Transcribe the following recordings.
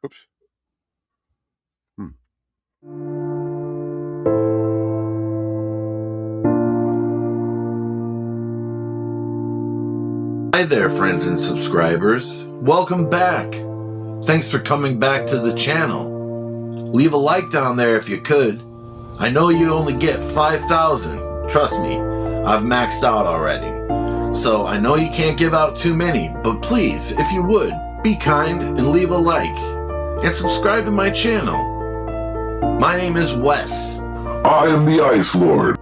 Oops. Hi there, friends and subscribers. Welcome back. Thanks for coming back to the channel. Leave a like down there if you could. I know you only get 5,000. Trust me, I've maxed out already. So I know you can't give out too many, but please, if you would, be kind and leave a like. And subscribe to my channel. My name is Wes. I am the Ice Lord.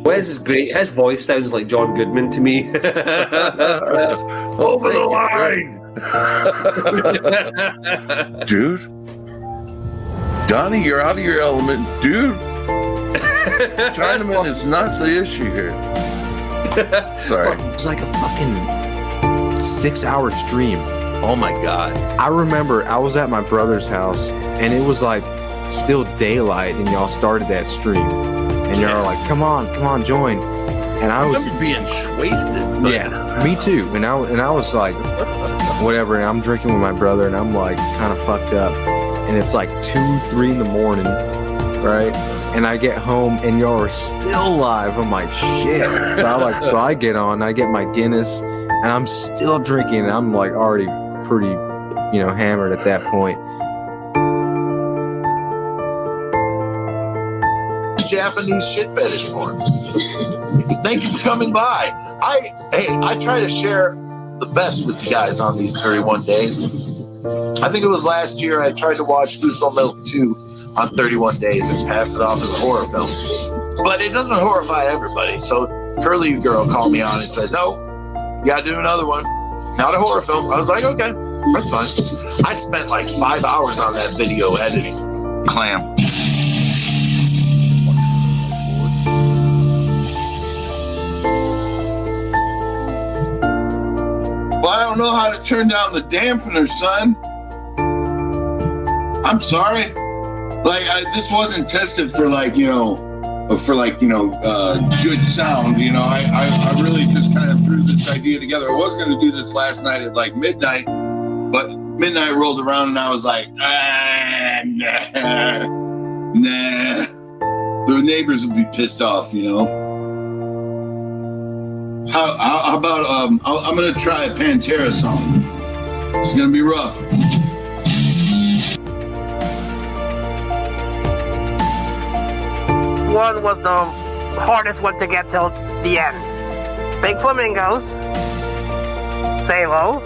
Wes is great. His voice sounds like John Goodman to me. Over the line! Dude. Donnie, you're out of your element. Dude. Chinaman is not the issue here. Sorry. It's like a fucking 6-hour stream. Oh my God. I remember I was at my brother's house and it was like still daylight and y'all started that stream. And y'all were like, come on, join. And I was being wasted. Yeah, me too. And I was like, whatever. And I'm drinking with my brother and I'm like kind of fucked up. And it's like 2, 3 in the morning, right? And I get home and y'all are still live. I'm like, shit. So I get on, I get my Guinness and I'm still drinking. And I'm like already pretty, hammered at that point. Japanese shit fetish porn. Thank you for coming by. I try to share the best with you guys on these 31 days. I think it was last year I tried to watch Goosebump Milk 2 on 31 days and pass it off as a horror film. But it doesn't horrify everybody. So Curly Girl called me on and said, no, you gotta do another one. Not a horror film. I was like, okay, that's fine. I spent like 5 hours on that video editing. Clam. Well, I don't know how to turn down the dampener, son. I'm sorry. This wasn't tested for good sound. I really just kind of threw this idea together. I was going to do this last night at like midnight, but midnight rolled around and I was like, nah. The neighbors would be pissed off, How about I'm gonna try a Pantera song. It's gonna be rough. One was the hardest one to get till the end. Big Flamingos, Salo,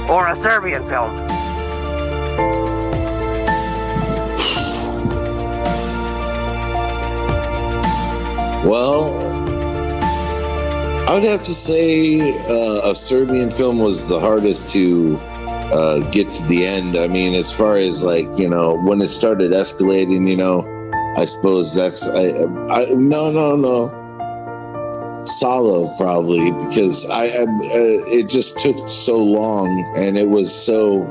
or a Serbian film. Well, I would have to say a Serbian film was the hardest to get to the end. I mean, as far as when it started escalating, I suppose that's no. Salo probably, because it just took so long and it was so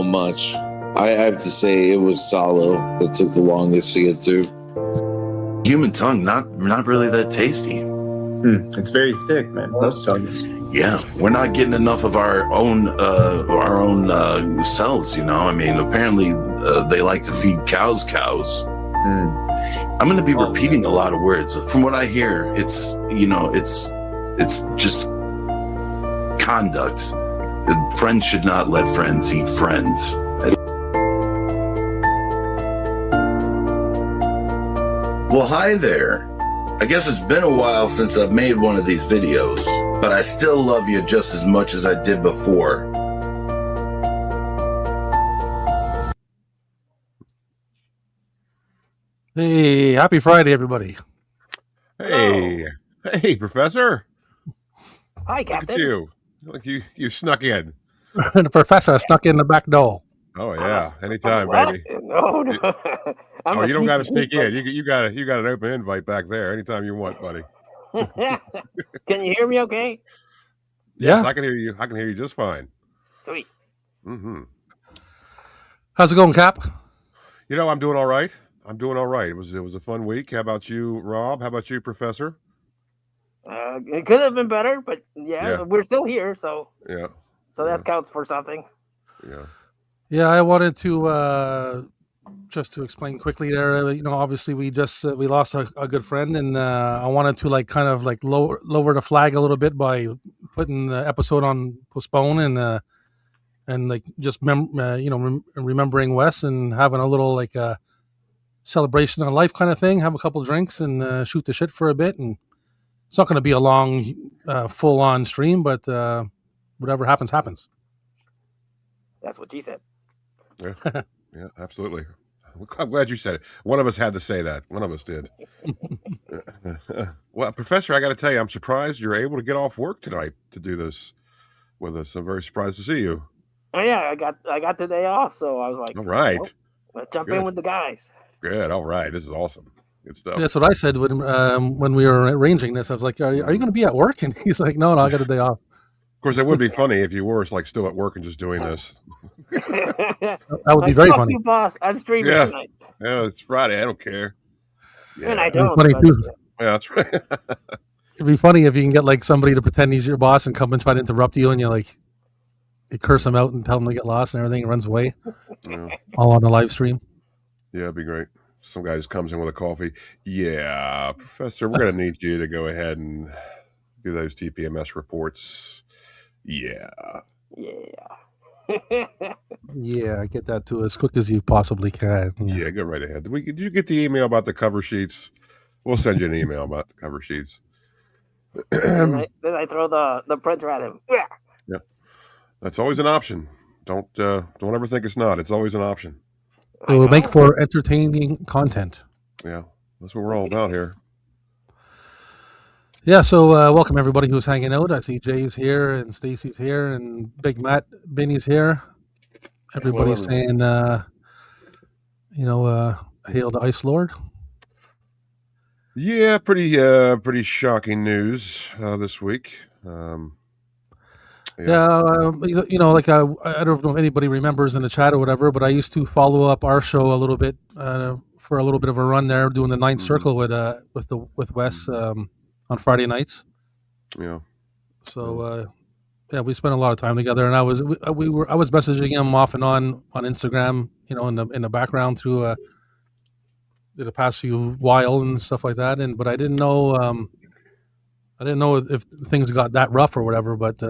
much. I have to say it was Salo that took the longest to get through. Human tongue, not really that tasty. It's very thick, man. Most tongues. Yeah, we're not getting enough of our own cells. I mean, apparently they like to feed cows. I'm going to be repeating a lot of words. From what I hear, it's just conduct. Friends should not let friends eat friends. Well, hi there. I guess it's been a while since I've made one of these videos, but I still love you just as much as I did before. Hey, happy Friday, everybody. Hey, hey, Professor. Hi, Captain. Look, you snuck in. The professor snuck in the back door. Oh yeah, anytime, baby. No. I'm Oh, a you don't got to sneaky sneak in. You got an open invite back there anytime you want, buddy. Can you hear me okay? Yes, Yeah. I can hear you. I can hear you just fine. Sweet. Mm-hmm. How's it going, Cap? You know, I'm doing all right. It was a fun week. How about you, Rob? How about you, Professor? It could have been better, but Yeah. we're still here, so Yeah. that counts for something. Yeah. Yeah, I wanted to just to explain quickly there. Obviously we just we lost a good friend, and I wanted to kind of lower the flag a little bit by putting the episode on postpone and just remembering Wes and having a little celebration of life kind of thing. Have a couple drinks and shoot the shit for a bit, and it's not going to be a long, full on stream, but whatever happens, happens. That's what she said. Yeah. Yeah, absolutely. I'm glad you said it. One of us had to say that. One of us did. Well, Professor, I got to tell you, I'm surprised you're able to get off work tonight to do this with us. I'm very surprised to see you. Oh yeah, I got the day off, so I was like, all right, well, let's jump in with the guys. Good. All right, this is awesome. Good stuff. That's what I said when we were arranging this. I was like, "Are you going to be at work?" And he's like, "No, I got a day off." Of course, it would be funny if you were still at work and just doing this. That would be very funny. You, boss. I'm streaming tonight. Yeah, it's Friday. I don't care. Yeah. And I don't. Funny too. Yeah, that's right. It'd be funny if you can get somebody to pretend he's your boss and come and try to interrupt you, and you curse him out and tell him to get lost and everything, and runs away. Yeah. All on the live stream. Yeah, it'd be great. Some guy just comes in with a coffee. Yeah, Professor, we're going to need you to go ahead and do those TPMS reports. Yeah. Yeah, get that to as quick as you possibly can. Yeah, go right ahead. Did you get the email about the cover sheets? We'll send you an email about the cover sheets. Then I throw the printer at him. Yeah, that's always an option. Don't ever think it's not. It's always an option. It will make for entertaining content. Yeah, that's what we're all about here. Yeah, so welcome everybody who's hanging out. I see Jay's here and Stacy's here and Big Matt Benny's here. Everybody's saying, hail the Ice Lord. Yeah, pretty shocking news this week. I don't know if anybody remembers in the chat or whatever, but I used to follow up our show a little bit for a little bit of a run there, doing the Ninth Circle with Wes on Friday nights. Yeah. So we spent a lot of time together, and I was messaging him off and on Instagram, in the background through the past few while and stuff like that. But I didn't know if things got that rough or whatever. But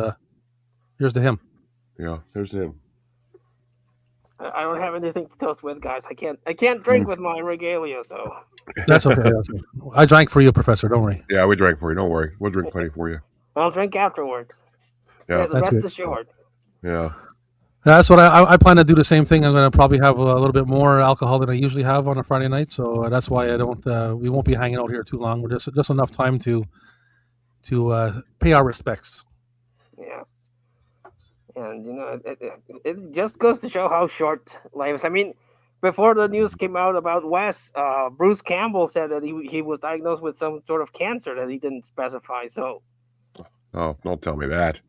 here's to him. Yeah, here's to him. I don't have anything to toast with, guys. I can't drink with my regalia, so that's okay. I drank for you, Professor. Don't worry. Yeah, we drank for you. Don't worry. We'll drink plenty for you. I'll drink afterwards. Yeah, rest assured. Yeah. That's what I plan to do. The same thing. I'm going to probably have a little bit more alcohol than I usually have on a Friday night. So that's why we won't be hanging out here too long. We're just enough time to pay our respects. Yeah. And it just goes to show how short life is. I mean, before the news came out about Wes, Bruce Campbell said that he was diagnosed with some sort of cancer that he didn't specify. So, oh, don't tell me that.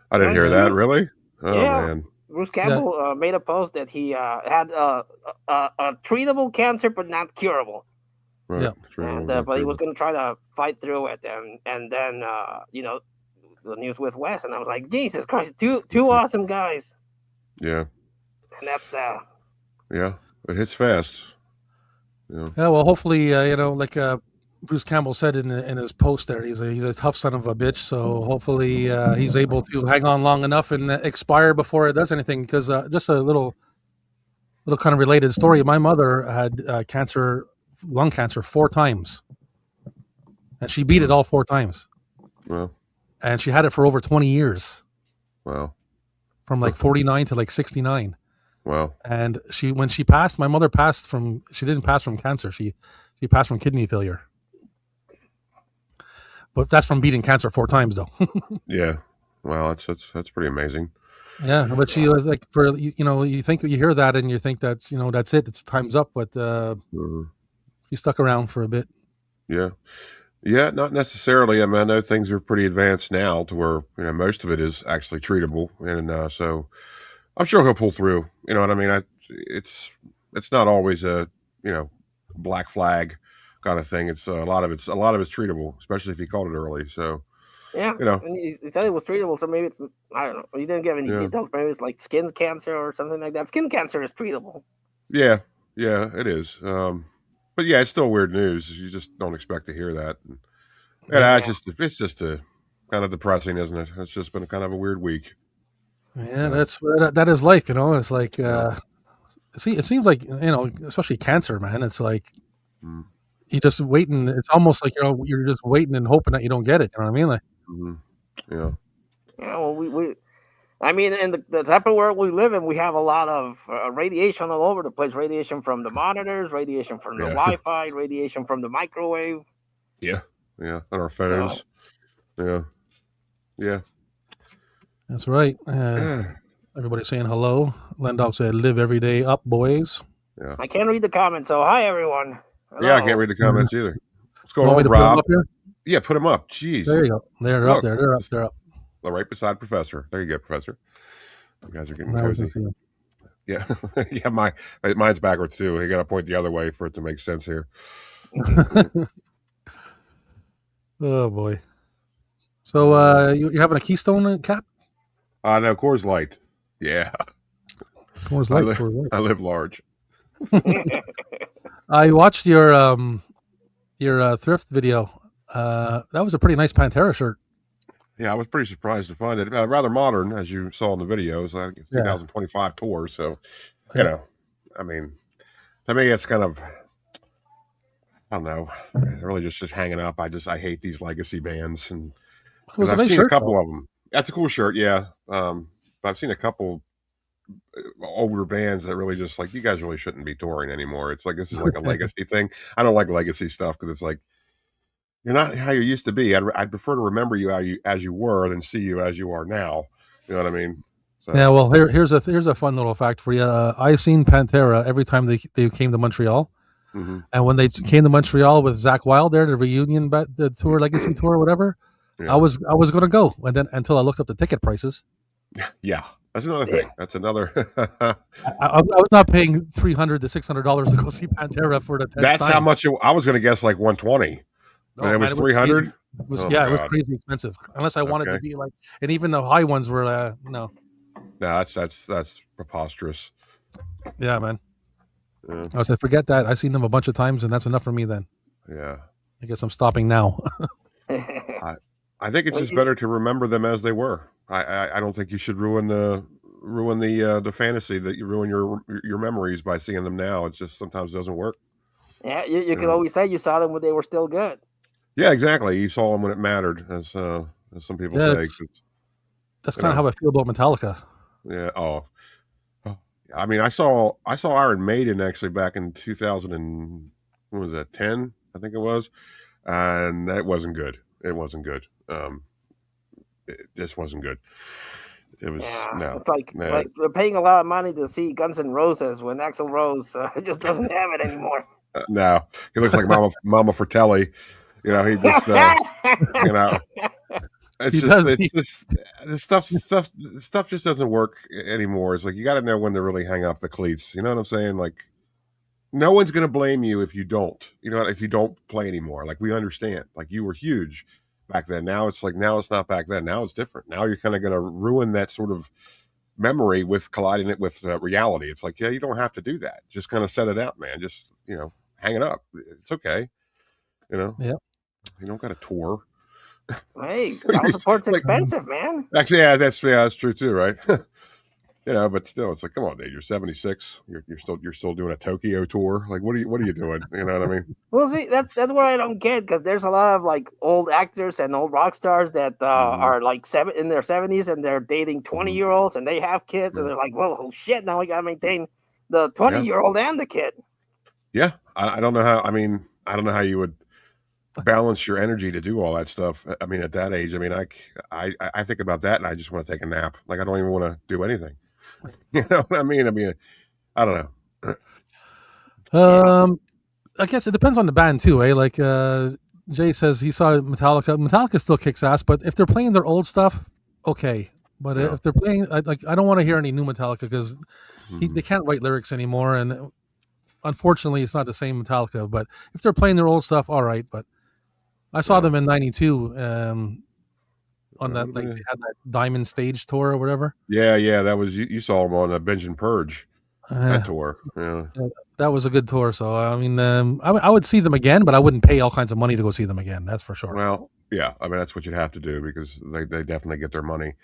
I didn't hear that. Really? Oh man. Bruce Campbell made a post that he had a treatable cancer but not curable. Right. Yeah. And but he was going to try to fight through it, and then the news with Wes, and I was like, Jesus Christ, two awesome guys. Yeah. And that's yeah, it hits fast. Yeah. Yeah. Well, hopefully, Bruce Campbell said in his post there, he's a tough son of a bitch. So hopefully he's able to hang on long enough and expire before it does anything. Because just a little kind of related story. My mother had cancer, lung cancer, 4 times, and she beat it all 4 times. Well. And she had it for over 20 years. Wow. From 49 to 69. Wow. And when she passed, my mother she didn't pass from cancer. She passed from kidney failure. But that's from beating cancer 4 times though. Yeah. Wow, that's pretty amazing. Yeah, but she was like, for you think you hear that and you think that's that's it, it's time's up, but Mhm. she stuck around for a bit. Yeah. Yeah, not necessarily. I mean, I know things are pretty advanced now to where most of it is actually treatable, and so I'm sure he'll pull through. You know what I mean? It's not always a black flag kind of thing. It's a lot of it's treatable, especially if you caught it early. So Yeah, you know, and he said it was treatable, so maybe it's I don't know. He didn't give any yeah, details. Maybe it's like skin cancer or something like that. Skin cancer is treatable. yeah, yeah, it is. But yeah, it's still weird news. You just don't expect to hear that. And, Yeah, it's just a kind of depressing, isn't it? It's just been kind of a weird week. yeah, Yeah, that is life. It's like yeah. see, it seems like especially cancer, man. It's like Mm-hmm. you just waiting. It's almost like you're just waiting and hoping that you don't get it. You know what I mean? Like, Mm-hmm. Yeah. Yeah, well, we I mean, in the type of world we live in, we have a lot of radiation all over the place. Radiation from the monitors, radiation from the Yeah. Wi-Fi, radiation from the microwave. Yeah. Yeah. On our So phones. Yeah. Yeah. that's right. Everybody's saying hello. Lendog said, "Live every day up, boys." Yeah. I can't read the comments. So hi everyone. Yeah. I can't Hello. read the comments either. What's You going want me on, to put them Rob? up here? Yeah. Put them up. There Jeez. you go. They're up Look. there. They're up. They're up. Right beside Professor. There you go, Professor. You guys are getting Now we can cozy. see them. Yeah. Yeah. Mine's backwards too. You got to point the other way for it to make sense here. Oh boy. So you're having a Keystone cap? No, Coors Light. Yeah. Coors I, Light. li- Coors Light. I live large. I watched your thrift video. That was a pretty nice Pantera shirt. Yeah, I was pretty surprised to find it. Rather modern, as you saw in the videos. Like it's Yeah. 2025 tour, so Yeah. I mean, to me, it's kind of, I don't know, really just hanging up. I hate these legacy bands, and It was because a I've nice seen a shirt, couple though. of them. That's a cool shirt, yeah. But I've seen a couple older bands that really just like, you guys really shouldn't be touring anymore. It's like this is like a legacy thing. I don't like legacy stuff because it's like you're not how you used to be. I'd prefer to remember you as you were than see you as you are now. You know what I mean? So Yeah. Well, here's a fun little fact for you. I've seen Pantera every time they came to Montreal, mhm. and when they came to Montreal with Zach Wild there, the reunion, the tour, legacy tour, whatever. Yeah. I was going to go, and then until I looked up the ticket prices. Yeah, that's another thing. That's another. I was not paying $300 to $600 to go see Pantera for the 10th That's time. how much I was going to guess, like 120, but it was 300. It was, Oh, yeah, my it was God. crazy expensive. Unless I wanted to Okay. be like, and even the high ones were no. No, that's preposterous. Yeah, man. Yeah. I said, forget that. I've seen them a bunch of times, and that's enough for me. Then Yeah. I guess I'm stopping now. I think it's just better to remember them as they were. I don't think you should ruin the fantasy, that you ruin your memories by seeing them now. It's just sometimes doesn't work. Yeah, you can always say you saw them when they were still good. Yeah, exactly. You saw them when it mattered, as some people Yeah, say. that's kind of how I feel about Metallica. Yeah. Oh. I mean, I saw Iron Maiden actually back in 2000 and what was that, 10? I think it was, and that wasn't good. It wasn't good. It just wasn't good. It was no. It's like we're paying a lot of money to see Guns N' Roses when Axl Rose just doesn't have it anymore. No, he looks like Mama Fratelli. You know, he just you know. It's just stuff just doesn't work anymore. It's like you got to know when to really hang up the cleats. You know what I'm saying? Like, no one's going to blame you if you don't. You know, if you don't play anymore. Like, we understand. Like, you were huge back then. Now it's like, now it's not back then. Now it's different. Now you're kind of going to ruin that sort of memory with colliding it with reality. It's like, yeah, you don't have to do that. Just kind of set it out, man. Just, hang it up. It's okay. Yeah. You don't got to tour. Hey, child support's expensive, man. Actually, yeah, that's true too, right? But still, it's like, come on, dude, you're 76. You're still doing a Tokyo tour. Like, what are you doing? You know what I mean? Well, see, that's what I don't get, because there's a lot of like old actors and old rock stars that are like in their 70s and they're dating 20-year-olds and they have kids and they're like, well, oh shit, now I gotta maintain the 20-year-old and the kid. Yeah, I don't know how. I mean, I don't know how you would balance your energy to do all that stuff. I mean, at that age, I mean, I think about that and I just want to take a nap. Like I don't even want to do anything. You know what I mean? I mean, I don't know. I guess it depends on the band too, eh? Like Jay says he saw Metallica. Metallica still kicks ass, but if they're playing their old stuff, okay. But if they're playing, I don't want to hear any new Metallica because they can't write lyrics anymore, and unfortunately, it's not the same Metallica. But if they're playing their old stuff, all right. But I saw them in '92 on that they had that Diamond Stage tour or whatever. Yeah, that was you saw them on a Binge and Purge that tour. Yeah. That was a good tour. So I mean, I would see them again, but I wouldn't pay all kinds of money to go see them again. That's for sure. Well, yeah, I mean that's what you'd have to do because they definitely get their money.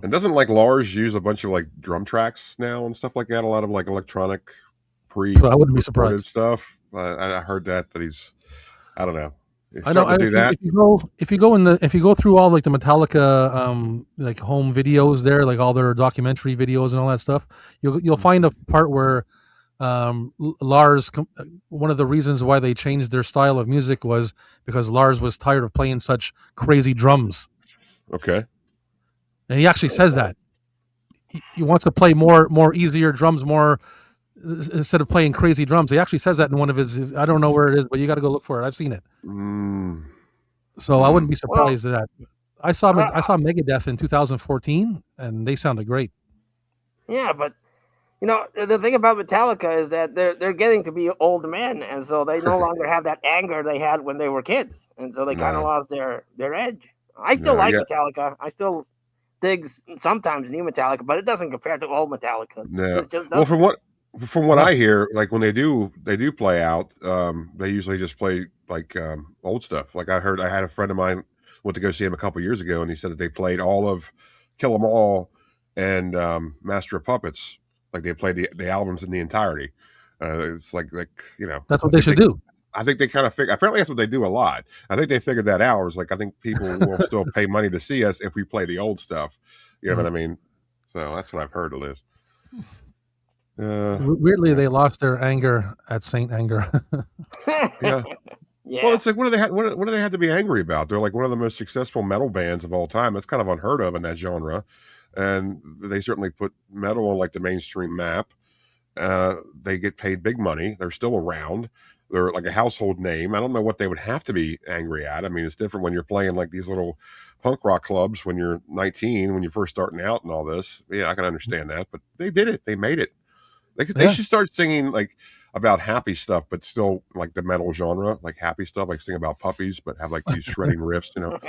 And doesn't like Lars use a bunch of like drum tracks now and stuff like that? A lot of like electronic I wouldn't be surprised stuff. I heard that he's, I don't know. I know. If you go through all like the Metallica like home videos there, like all their documentary videos and all that stuff, you'll find a part where Lars, one of the reasons why they changed their style of music was because Lars was tired of playing such crazy drums. Okay. And he actually says that he wants to play more easier drums, more instead of playing crazy drums. He actually says that in one of his. I don't know where it is, but you got to go look for it. I've seen it. So I wouldn't be surprised at that. I saw Megadeth in 2014, and they sounded great. Yeah, but you know the thing about Metallica is that they're getting to be old men, and so they no longer have that anger they had when they were kids, and so they kind of lost their edge. I still like Metallica. I still dig sometimes new Metallica, but it doesn't compare to old Metallica. No. Well, from what I hear, like when they do play out, they usually just play like old stuff. Like I had a friend of mine went to go see him a couple years ago, and he said that they played all of Kill 'Em All and Master of Puppets. Like they played the albums in the entirety. It's like you know that's what they should do. I think they kind of figure. Apparently, that's what they do a lot. I think they figured that out. It's like I think people will still pay money to see us if we play the old stuff. You know what I mean? So that's what I've heard it is. Weirdly, they lost their anger at Saint Anger. Yeah. Well, it's like what do they have to be angry about? They're like one of the most successful metal bands of all time. It's kind of unheard of in that genre, and they certainly put metal on like the mainstream map. They get paid big money. They're still around. They're like a household name. I don't know what they would have to be angry at. I mean, it's different when you're playing like these little punk rock clubs when you're 19, when you're first starting out and all this. Yeah, I can understand that, but they did it. They made it. They should start singing like about happy stuff, but still like the metal genre, like happy stuff, like sing about puppies, but have like these shredding riffs. You know,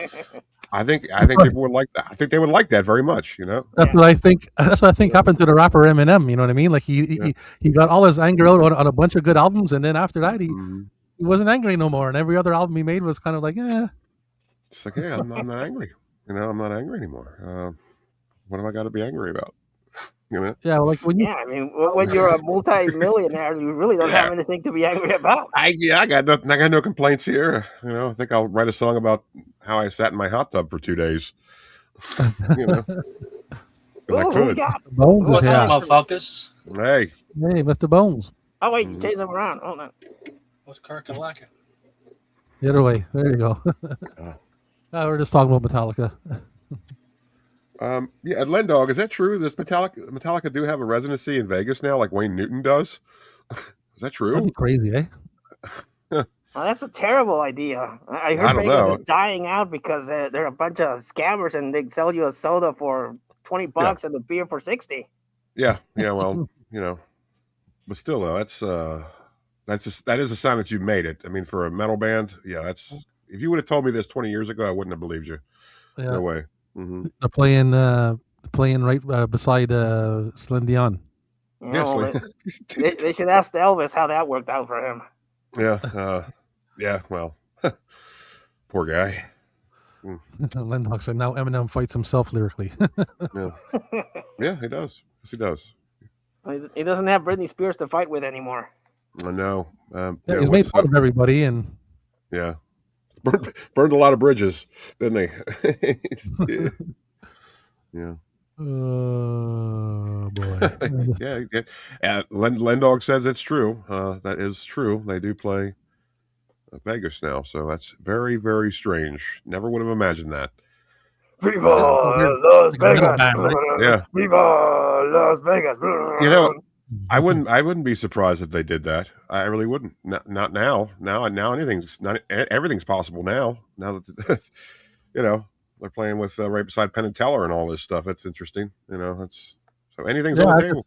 I think people would like that. I think they would like that very much. You know, that's what I think. That's what I think happened to the rapper Eminem. You know what I mean? Like he got all his anger out on a bunch of good albums, and then after that, he wasn't angry no more. And every other album he made was kind of like, it's like, I'm not angry. You know, I'm not angry anymore. What have I got to be angry about? You know? Yeah, like when you're a multi-millionaire, you really don't have anything to be angry about. I got nothing. I got no complaints here. You know, I think I'll write a song about how I sat in my hot tub for 2 days. You know, I could. Bones, what's up, motherfuckers? Hey, Mr. Bones. Oh wait, you changed them around. Hold on. What's Kirkalaka? The other way. There you go. We're just talking about Metallica. Yeah, Lendog, is that true? Does Metallica do have a residency in Vegas now, like Wayne Newton does? Is that true? That'd be crazy, eh? Oh, that's a terrible idea. I heard Vegas is dying out because they're a bunch of scammers and they sell you a soda for $20 and the beer for $60. Yeah. Well, you know, but still, though, that is a sign that you made it. I mean, for a metal band, if you would have told me this 20 years ago, I wouldn't have believed you. Yeah. No way. Mm-hmm. They're playing right beside Celine Dion. They should ask Elvis how that worked out for him. Yeah. Well, poor guy. Lendog said now Eminem fights himself lyrically. Yeah, he does. Yes, he does. He doesn't have Britney Spears to fight with anymore. I know. He's made fun of everybody, and burned a lot of bridges, didn't he? Yeah. Oh boy. Yeah. Lendog says it's true. That is true. They do play Vegas now. So that's very, very strange. Never would have imagined that. Viva Las Vegas! Yeah. Viva Las Vegas! You know, I wouldn't be surprised if they did that. I really wouldn't. Not now. Now everything's possible now. Now that you know they're playing with right beside Penn and Teller and all this stuff. It's interesting. You know, it's so anything's on the table.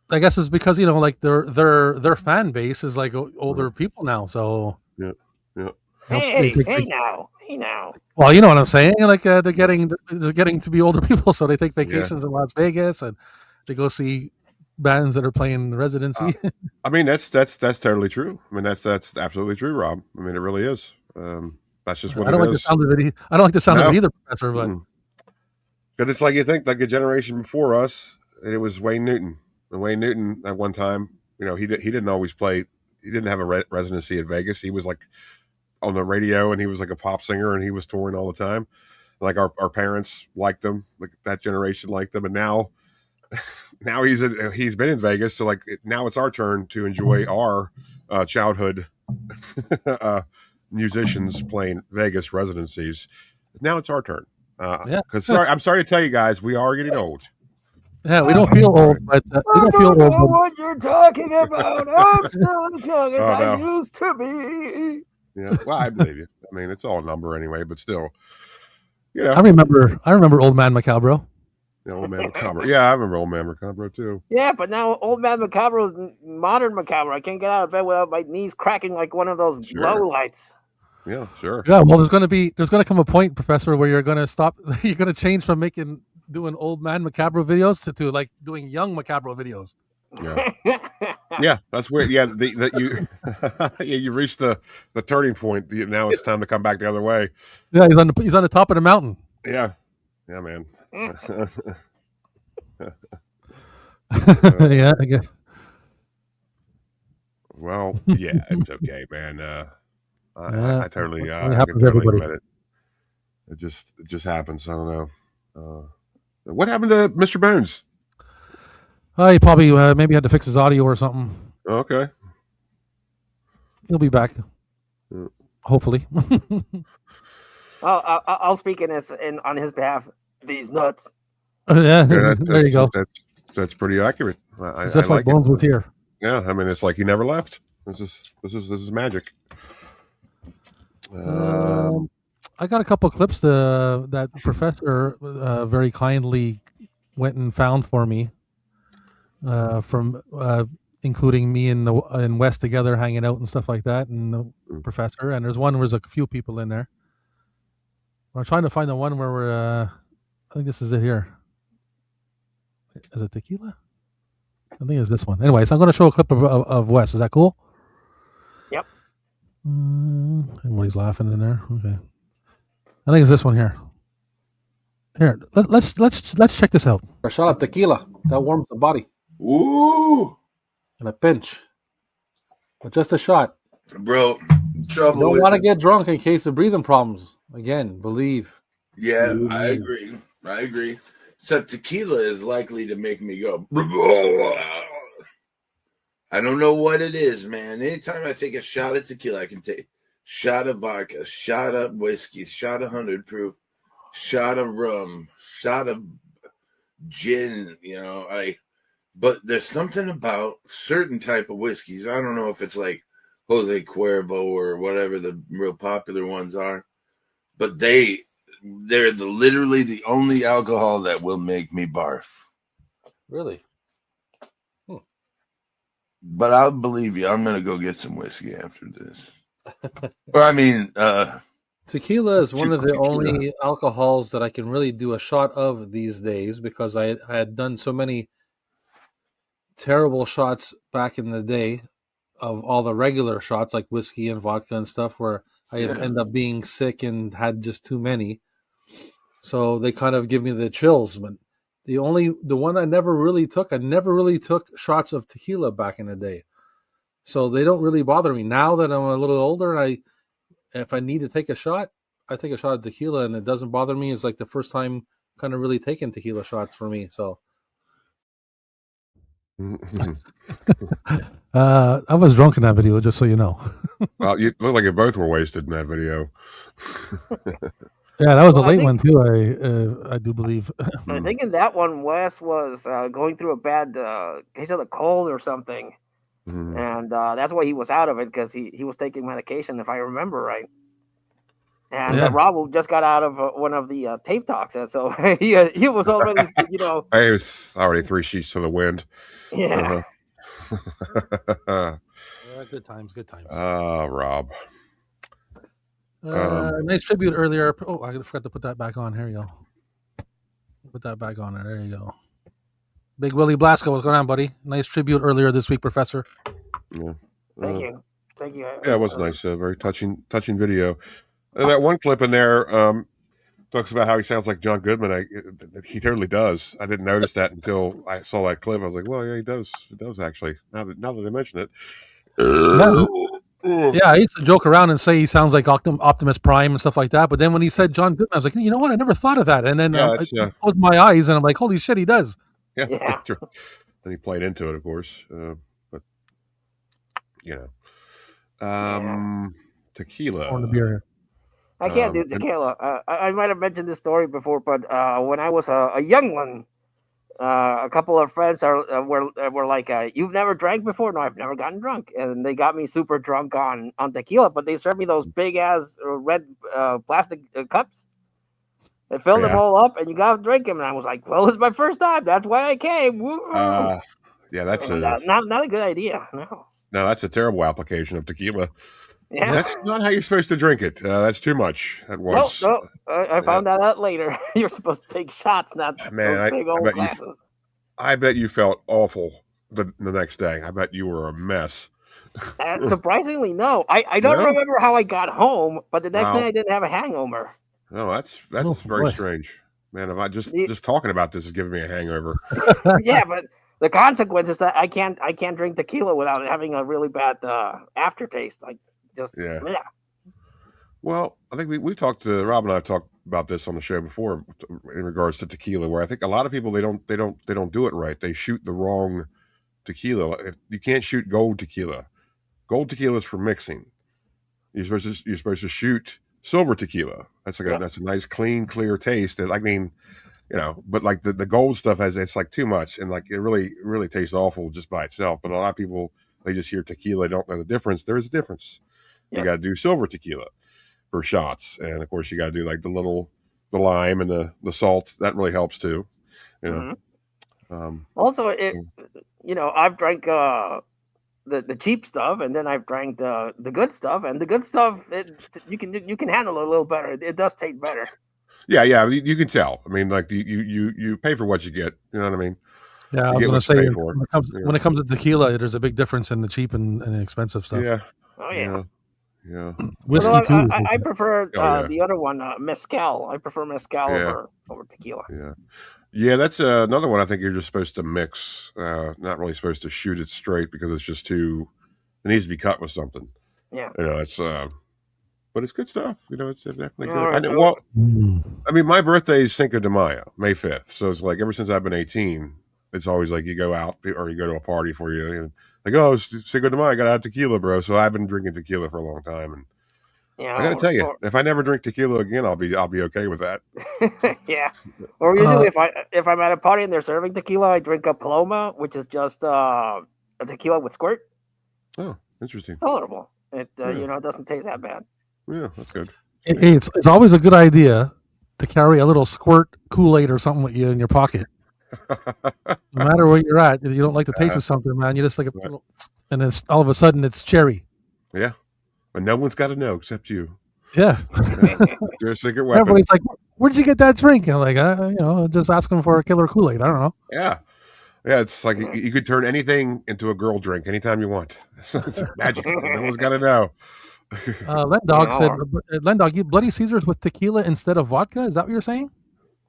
I guess it's because like their fan base is like older people now. So yeah. Hey now. Well, you know what I'm saying. Like they're getting to be older people, so they take vacations in Las Vegas and they go see bands that are playing residency. I mean, that's totally true. I mean, that's absolutely true, Rob. I mean, it really is. That's just what I don't it like is. the sound of it. I don't like the sound of it either, Professor. But because it's like you think like a generation before us, it was Wayne Newton. And Wayne Newton at one time, he didn't always play. He didn't have a residency in Vegas. He was like on the radio, and he was like a pop singer, and he was touring all the time. Like our parents liked him, like that generation liked him, and now he's been in Vegas, so like now it's our turn to enjoy our childhood musicians playing Vegas residencies. Now it's our turn. Because I'm sorry to tell you guys, we are getting old. Yeah, we don't feel old, but we don't feel old. I don't know what you're talking about. I'm still as young as I used to be. Yeah, well, I believe you. I mean, it's all a number anyway, but still, I remember Old Man Macabro. Yeah, Old Man Macabro. Yeah, I remember Old Man Macabro too. Yeah, but now Old Man Macabro is modern Macabro. I can't get out of bed without my knees cracking like one of those glow lights. Yeah, sure. Yeah, well, there's gonna come a point, Professor, where you're gonna stop. You're gonna change from doing Old Man Macabro videos to like doing young Macabro videos. Yeah, that's weird. Yeah, you reached the turning point. Now it's time to come back the other way. Yeah, he's on the top of the mountain. Yeah, man. Yeah, I guess. Well, yeah, it's okay, man. I totally, I happens can totally everybody. admit it. It just happens. I don't know. What happened to Mr. Bones? He probably maybe had to fix his audio or something. Okay. He'll be back. Hopefully. I'll speak on his behalf. These nuts. Yeah, there you go. That's pretty accurate. Just like Bones was here. Yeah, I mean, it's like he never left. This is magic. I got a couple clips that Professor very kindly went and found for me. From including me and Wes together hanging out and stuff like that, and the Professor. And there's a few people in there. I'm trying to find the one where we're. I think this is it here. Is it tequila? I think it's this one. Anyways, I'm going to show a clip of Wes. Is that cool? Yep. Everybody's laughing in there. Okay. I think it's this one here. Here, let's check this out. A shot of tequila that warms the body. Ooh. And a pinch. But just a shot. Bro, trouble. You don't want to get drunk in case of breathing problems. Again, believe. Yeah, I agree. Except tequila is likely to make me go. I don't know what it is, man. Anytime I take a shot of tequila, I can take shot of vodka, shot of whiskey, shot of 100 proof, shot of rum, shot of gin. But there's something about certain type of whiskeys. I don't know if it's like Jose Cuervo or whatever the real popular ones are, but they're literally the only alcohol that will make me barf. Really? But I'll believe you. I'm gonna go get some whiskey after this. Or I mean, tequila is one of the only alcohols that I can really do a shot of these days because I had done so many terrible shots back in the day of all the regular shots like whiskey and vodka and stuff where I end up being sick and had just too many. So they kind of give me the chills. But the one I never really took shots of tequila back in the day. So they don't really bother me. Now that I'm a little older and if I need to take a shot, I take a shot of tequila and it doesn't bother me. It's like the first time kind of really taking tequila shots for me. So I was drunk in that video, just so you know. Well, you look like you both were wasted in that video. Yeah, that was a Well, I late think one too. I do believe. I think in that one, Wes was going through a bad case of the cold or something, and that's why he was out of it because he was taking medication, if I remember right. And Yeah. Rob just got out of one of the tape talks, and so he was already, Hey, it was already 3 sheets to the wind. yeah. Good times, good times. Rob. Nice tribute earlier. Oh, I forgot to put that back on. Here you go. Put that back on there. There you go. Big Willie Blasco, what's going on, buddy? Nice tribute earlier this week, Professor. Yeah. Thank you. Thank you. Yeah, it was nice. Very touching video. That one clip in there talks about how he sounds like John Goodman. He totally does. I didn't notice that until I saw that clip. I was like, well, yeah, he does. He does actually. Now that they mention it. Yeah, I used to joke around and say he sounds like Optimus Prime and stuff like that. But then when he said John Goodman, I was like, you know what? I never thought of that. And then I closed my eyes and I'm like, holy shit, he does. Yeah. Then he played into it, of course. But tequila. Or the beer. I can't do tequila. I might have mentioned this story before, but when I was a young one, a couple of friends were like, "You've never drank before?" No, I've never gotten drunk, and they got me super drunk on tequila. But they served me those big ass red plastic cups. They filled them all up, and you got to drink them. And I was like, "Well, it's my first time. That's why I came." Yeah, that's not a good idea. No, that's a terrible application of tequila. Yeah. That's not how you're supposed to drink it. That's too much at once. No, I found that out later. You're supposed to take shots, not those big old glasses. I bet you felt awful the next day. I bet you were a mess. Surprisingly, no. I don't remember how I got home, but the next day I didn't have a hangover. No, that's very strange, man. If I just talking about this is giving me a hangover. Yeah, but the consequence is that I can't drink tequila without having a really bad aftertaste. Like yeah. Well, I think we talked to Rob and I talked about this on the show before in regards to tequila, where I think a lot of people they don't do it right. They shoot the wrong tequila. You can't shoot gold tequila. Gold tequila is for mixing. You're supposed to shoot silver tequila. That's that's a nice, clean, clear taste. I mean, but like the gold stuff it's like too much, and like it really tastes awful just by itself. But a lot of people they just hear tequila, don't know the difference. There is a difference. You got to do silver tequila for shots, and of course you got to do like the lime and the salt. That really helps too. Also, I've drank the cheap stuff, and then I've drank the good stuff, and the good stuff you can handle it a little better. It does taste better. Yeah, you can tell. I mean, like you pay for what you get. You know what I mean? Yeah, I was going to say when it comes to tequila, there's a big difference in the cheap and the expensive stuff. Yeah. Oh yeah. Yeah. Whiskey too. I prefer the other one, mezcal. I prefer mezcal over tequila. Yeah, that's another one I think you're just supposed to mix. Not really supposed to shoot it straight because it's just too. It needs to be cut with something. Yeah. It's but it's good stuff. It's definitely good. I mean, my birthday is Cinco de Mayo, May 5th. So it's like ever since I've been 18, it's always like you go out or you go to a party for you. And like, oh, it's Cinco de Mayo, I got to have tequila, bro. So I've been drinking tequila for a long time, and I got to tell you, if I never drink tequila again, I'll be okay with that. Yeah. Or usually, if I'm at a party and they're serving tequila, I drink a Paloma, which is just a tequila with squirt. Oh, interesting. It's tolerable. It it doesn't taste that bad. Yeah, that's good. It's always a good idea to carry a little squirt Kool-Aid or something with you in your pocket. No matter where you're at, if you don't like the taste of something, man, you just like and then all of a sudden it's cherry. Yeah, and no one's got to know except you. Yeah, you're a secret weapon. Everybody's like, "Where'd you get that drink?" And I'm like, just asking for a killer Kool-Aid. I don't know. Yeah, it's like you could turn anything into a girl drink anytime you want. It's magic. No one's got to know. Lendog said, "Lendog, you Bloody Caesars with tequila instead of vodka? Is that what you're saying?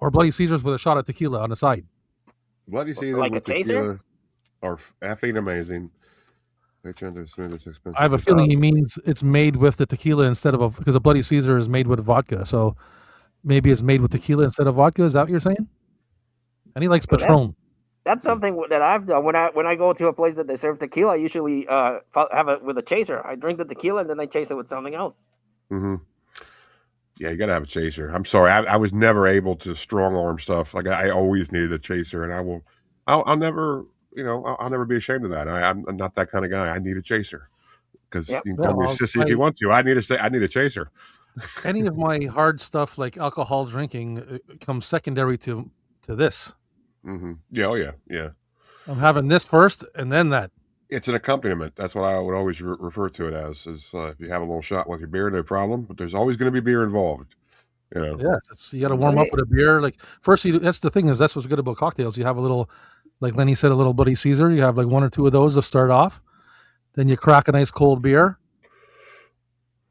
Or Bloody Caesars with a shot of tequila on the side?" Bloody Caesars like with tequila are effing amazing. I have a feeling he means it's made with the tequila instead of because a Bloody Caesar is made with vodka, so maybe it's made with tequila instead of vodka. Is that what you're saying? And he likes Patron. that's something that I've done when I go to a place that they serve tequila. I usually have it with a chaser. I drink the tequila and then I chase it with something else. Mm-hmm. Yeah, you gotta have a chaser. I'm sorry, I was never able to strong arm stuff. Like I always needed a chaser, and I'll never, I'll never be ashamed of that. I'm not that kind of guy. I need a chaser because Yep. you can Yeah, call me a well, sissy if you want to. I need a chaser. any of my hard stuff like alcohol drinking comes secondary to this. Mm-hmm. Yeah, oh yeah, yeah. I'm having this first and then that. It's an accompaniment. That's what I would always refer to it as. Is if you have a little shot with your beer, no problem. But there's always going to be beer involved. You know. Yeah, you got to warm up with a beer. Like first, that's the thing is that's what's good about cocktails. You have a little, like Lenny said, a little Bloody Caesar. You have like one or two of those to start off. Then you crack a nice cold beer.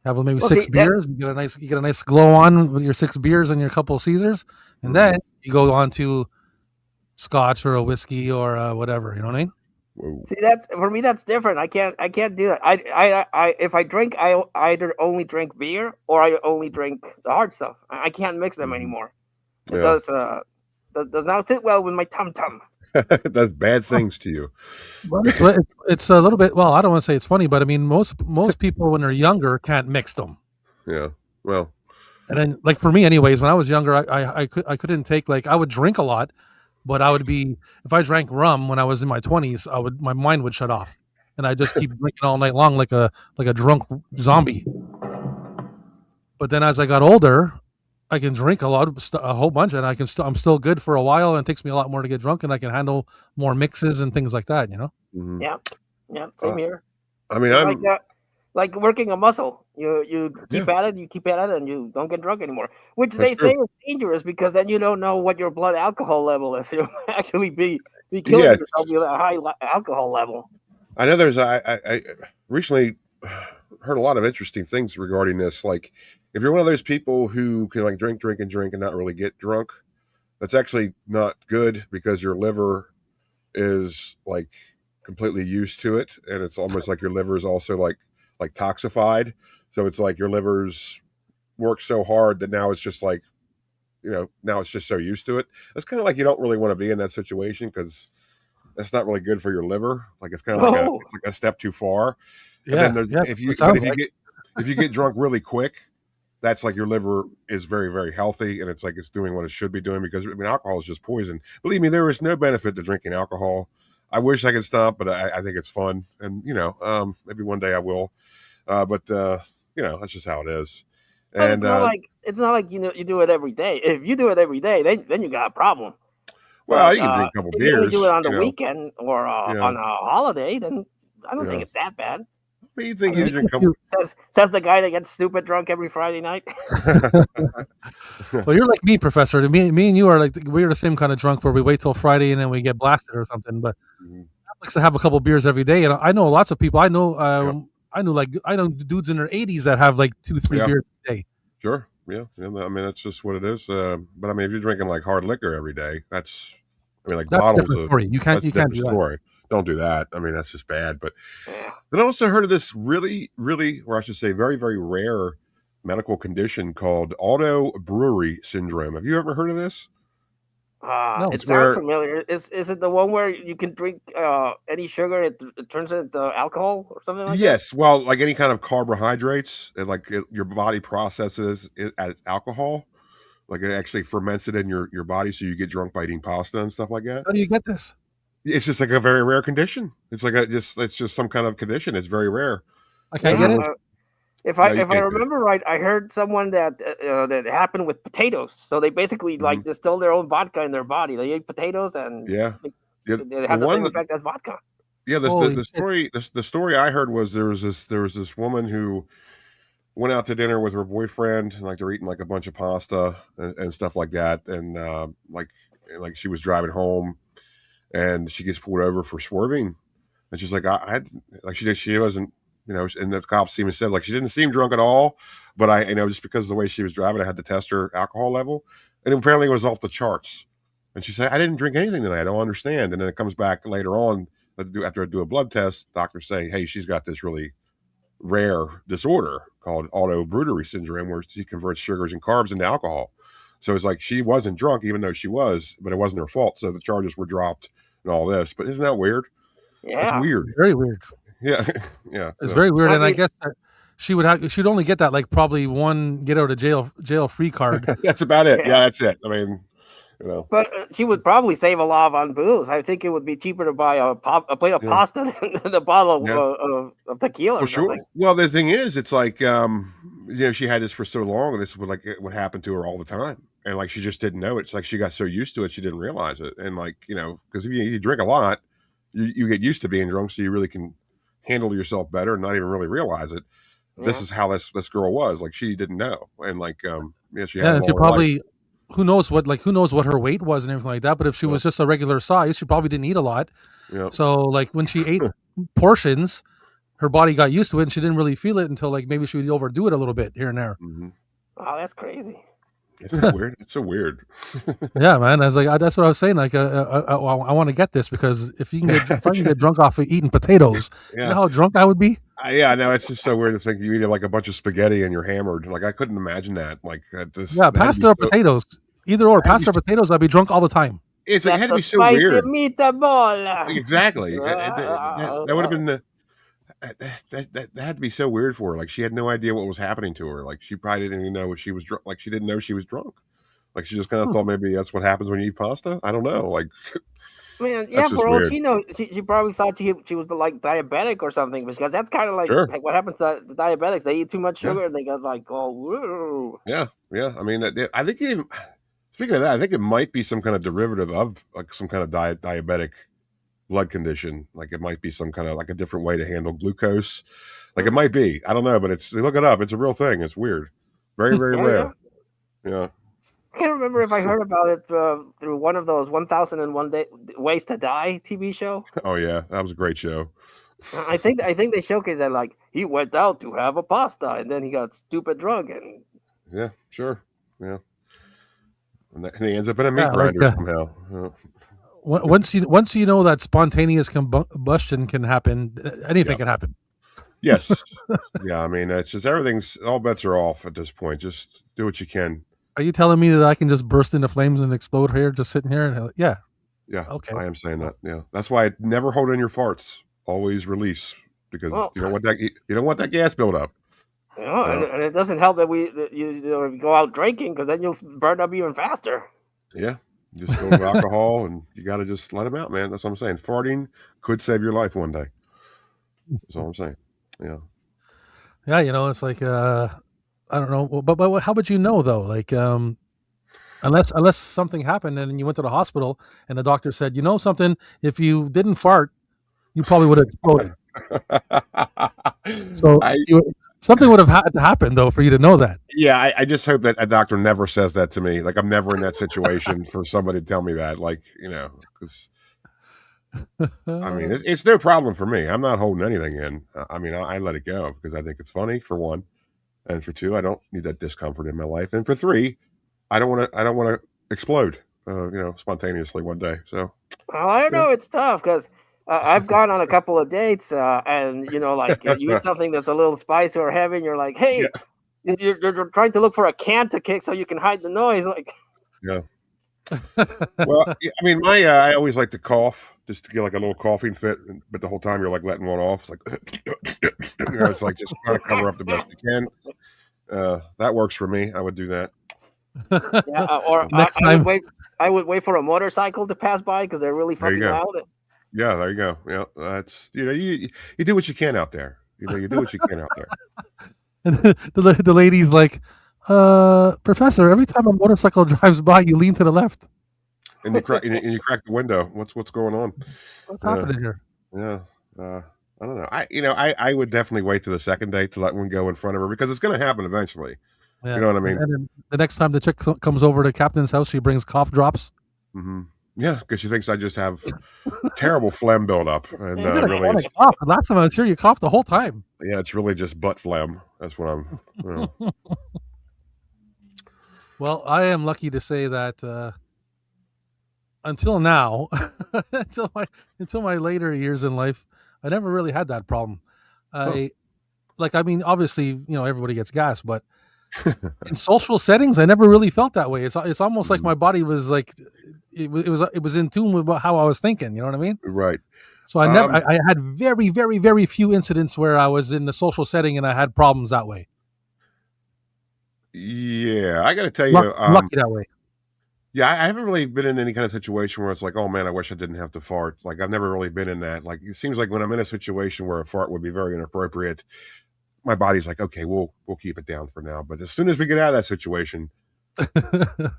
Have maybe six beers. You get a nice glow on with your 6 beers and your couple of Caesars, and then you go on to Scotch or a whiskey or whatever. You know what I mean? Whoa. See, that's for me. That's different. I can't do that. I if I drink, I either only drink beer or I only drink the hard stuff. I can't mix them anymore. It does not sit well with my tum. It does bad things to you. Well, it's a little bit. Well, I don't want to say it's funny, but I mean most people when they're younger can't mix them. Yeah. Well. And then, like for me, anyways, when I was younger, I couldn't take I would drink a lot. But I would be if I drank rum when I was in my 20s, my mind would shut off, and I just keep drinking all night long like a drunk zombie. But then as I got older, I can drink a whole bunch, and I'm still good for a while. And it takes me a lot more to get drunk, and I can handle more mixes and things like that. You know? Mm-hmm. Yeah, same here. I mean, I'm like working a muscle. You keep at it, and you don't get drunk anymore. Which they say is dangerous because then you don't know what your blood alcohol level is. You'll actually be killing yourself with a high alcohol level. I know I recently heard a lot of interesting things regarding this. Like, if you're one of those people who can drink and not really get drunk, that's actually not good because your liver is completely used to it, and it's almost like your liver is also like toxified. So it's like your liver's worked so hard that now it's just now it's just so used to it. It's kind of like you don't really want to be in that situation because that's not really good for your liver. Like it's kind of it's like a step too far. Yeah. And then if you get drunk really quick, that's like your liver is very, very healthy, and it's like it's doing what it should be doing because I mean alcohol is just poison. Believe me, there is no benefit to drinking alcohol. I wish I could stop, but I think it's fun, and maybe one day I will. But that's just how it is. But and it's not like you do it every day. If you do it every day, then you got a problem. Well, but, you can drink a couple if beers. you do it on the weekend or on a holiday, then I don't think it's that bad. But you think you drink a couple? Says the guy that gets stupid drunk every Friday night. Well, you're like me, Professor. Me and you are we're the same kind of drunk where we wait till Friday and then we get blasted or something. But I like to have a couple beers every day, and I know lots of people. I know dudes in their 80s that have 2-3 beers a day. Sure, yeah. I mean that's just what it is. But I mean, if you're drinking hard liquor every day, that's bottles of. Story. You can't do that. Don't do that. I mean, that's just bad. But I also heard of this really, really, or I should say, very, very rare medical condition called auto brewery syndrome. Have you ever heard of this? No, it sounds familiar. Is it the one where you can drink any sugar, it turns into alcohol or something like that? Yes. Well, like any kind of carbohydrates, your body processes it as alcohol. Like it actually ferments it in your body, so you get drunk by eating pasta and stuff like that. How do you get this? It's just like a very rare condition. It's it's just some kind of condition. It's very rare. I can't get it. If I remember right, I heard someone that happened with potatoes. So they basically distill their own vodka in their body. They ate potatoes and they have the same effect as vodka. Yeah, the story I heard was there was this woman who went out to dinner with her boyfriend, and they're eating a bunch of pasta and stuff like that, and she was driving home, and she gets pulled over for swerving, and she's like, she wasn't. And the cops even said she didn't seem drunk at all, but just because of the way she was driving, I had to test her alcohol level, and apparently it was off the charts. And she said, "I didn't drink anything tonight. I don't understand." And then it comes back later on after I do a blood test. Doctors say, "Hey, she's got this really rare disorder called auto brewery syndrome, where she converts sugars and carbs into alcohol." So it's she wasn't drunk, even though she was, but it wasn't her fault. So the charges were dropped and all this. But isn't that weird? That's Yeah. weird. Very weird. Yeah, yeah. It's So. very weird, I and I mean, guess that she'd only get that like probably one get out of jail free card. That's about it. yeah. Yeah, that's it. I mean, you know. But she would probably save a lot on booze. I think it would be cheaper to buy a plate of Yeah. pasta than a bottle Yeah. of tequila Well, or sure. something. Well, the thing is, it's like she had this for so long, and this would happen to her all the time, and like she just didn't know it. It's like she got so used to it, she didn't realize it, and like because if you drink a lot, you get used to being drunk, so you really can handle yourself better and not even really realize it. Yeah. This is how this girl was. Like she didn't know, and like she Yeah, had and it she all her life. probably who knows what her weight was and everything like that. But if she was just a regular size, she probably didn't eat a lot. Yeah. So like when she ate portions, her body got used to it, and she didn't really feel it until like maybe she would overdo it a little bit here and there. Mm-hmm. Oh, that's crazy. Isn't that weird? It's so weird. Yeah, man. I was like, that's what I was saying. Like, I want to get this because if I can get drunk off of eating potatoes, Yeah. you know how drunk I would be. Yeah, no, it's just so weird to think you eat like a bunch of spaghetti and you're hammered. Like I couldn't imagine that. Like this. Yeah, pasta or potatoes, either or. Pasta or potatoes, I'd be drunk all the time. It's like it had to be so spicy weird. meatball. Exactly. That would have been that had to be so weird for her. Like she had no idea what was happening to her. Like she probably didn't even know what she was drunk. Like she didn't know she was drunk. Like she just kind of thought maybe that's what happens when you eat pasta. I don't know. Like Man, yeah, that's just for all weird. she knows, she probably thought she was like diabetic or something because that's kind of like Sure. what happens to the diabetics. They eat too much Yeah. sugar and they get like, oh, woo. Yeah, yeah. I mean, I think even speaking of that, I think it might be some kind of derivative of like some kind of diabetic blood condition. Like it might be some kind of like a different way to handle glucose. Like it might be. I don't know, but look it up. It's a real thing. It's weird. Very, very Yeah, rare. Yeah. I can't remember if I heard about it through one of those 1001 Ways to Die TV show. Oh yeah, that was a great show. I think they showcased that like he went out to have a pasta and then he got stupid drunk and Yeah, sure. Yeah. And he ends up in a meat Yeah, like, grinder somehow. Yeah. Once you know that spontaneous combustion can happen, anything can happen. Yes. Yeah, I mean, it's just all bets are off at this point. Just do what you can. Are you telling me that I can just burst into flames and explode here, just sitting here? And yeah. Yeah. Okay. I am saying that. Yeah. That's why I never hold in your farts. Always release because you don't want that gas buildup. and it doesn't help that you go out drinking because then you'll burn up even faster. Yeah. You just go with alcohol and you got to just let them out, man. That's what I'm saying. Farting could save your life one day. That's all I'm saying. Yeah. Yeah, it's like I don't know, but how would you know though? Like unless something happened and you went to the hospital and the doctor said, you know something, if you didn't fart, you probably would have exploded. So something would have had to happen though for you to know that. Yeah, I just hope that a doctor never says that to me. Like I'm never in that situation for somebody to tell me that. Like because I mean it's no problem for me. I'm not holding anything in. I mean I let it go because I think it's funny for one, and for two I don't need that discomfort in my life, and for three I don't want to explode spontaneously one day. So Well, I don't know. It's tough because I've gone on a couple of dates, and like you eat something that's a little spicy or heavy, and you're like, "Hey, you're trying to look for a can to kick so you can hide the noise." Like, yeah. Well, I mean, I always like to cough just to get like a little coughing fit, but the whole time you're like letting one off. It's like it's like just trying to cover up the best you can. That works for me. I would do that. Yeah, or I would wait for a motorcycle to pass by because they're really fucking loud. Yeah, there you go. Yeah, that's you do what you can out there. You do what you can out there. And the lady's like, Professor, every time a motorcycle drives by, you lean to the left. And you crack the window. What's going on? What's happening here? Yeah. I don't know. I would definitely wait to the second date to let one go in front of her because it's going to happen eventually. Yeah. You know what I mean? And then the next time the chick comes over to Captain's house, she brings cough drops. Mm-hmm. Yeah, because she thinks I just have terrible phlegm buildup, and really, cough. Last time I was here, you coughed the whole time. Yeah, it's really just butt phlegm. That's what I'm. Well, I am lucky to say that until now, until my later years in life, I never really had that problem. I mean, obviously, everybody gets gas, but in social settings, I never really felt that way. It's almost like my body was like it was in tune with how I was thinking. You know what I mean? Right. So I had very, very, very few incidents where I was in the social setting and I had problems that way. Yeah, I got to tell you, lucky that way. Yeah, I haven't really been in any kind of situation where it's like, oh man, I wish I didn't have to fart. Like I've never really been in that. Like it seems like when I'm in a situation where a fart would be very inappropriate, my body's like, okay, we'll keep it down for now. But as soon as we get out of that situation,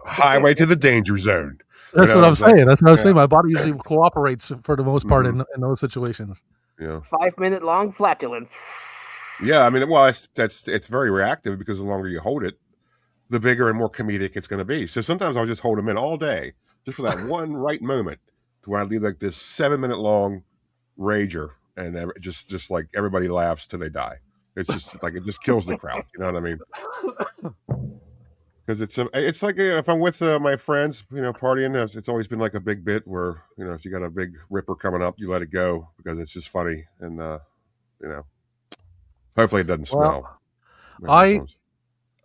highway to the danger zone. That's what I'm saying. That's what I'm saying. My body usually cooperates for the most part in those situations. Yeah. 5-minute long flatulence. Yeah, I mean, well, it's very reactive because the longer you hold it, the bigger and more comedic it's going to be. So sometimes I'll just hold them in all day just for that one right moment to where I leave like this 7-minute long rager and just like everybody laughs till they die. It's just like it just kills the crowd. You know what I mean? Because it's like if I'm with my friends, partying, it's always been like a big bit where if you got a big ripper coming up, you let it go because it's just funny and hopefully it doesn't smell. I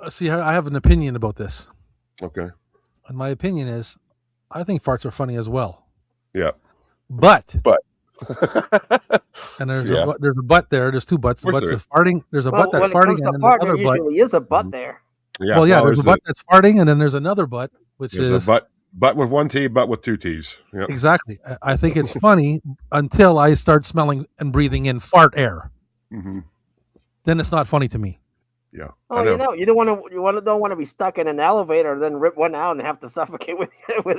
see. I have an opinion about this. Okay. And my opinion is, I think farts are funny as well. Yeah. But. And there's a butt there. There's two butts. The butt that's farting. There's a butt that's farting, and then the other butt. There usually is a butt there. Yeah. Well, yeah. There's a butt that's farting, and then there's another butt, which is a butt with one T, butt with two T's. Yep. Exactly. I think it's funny until I start smelling and breathing in fart air. Mm-hmm. Then it's not funny to me. Yeah. Oh, you don't want to be stuck in an elevator and then rip one out and have to suffocate with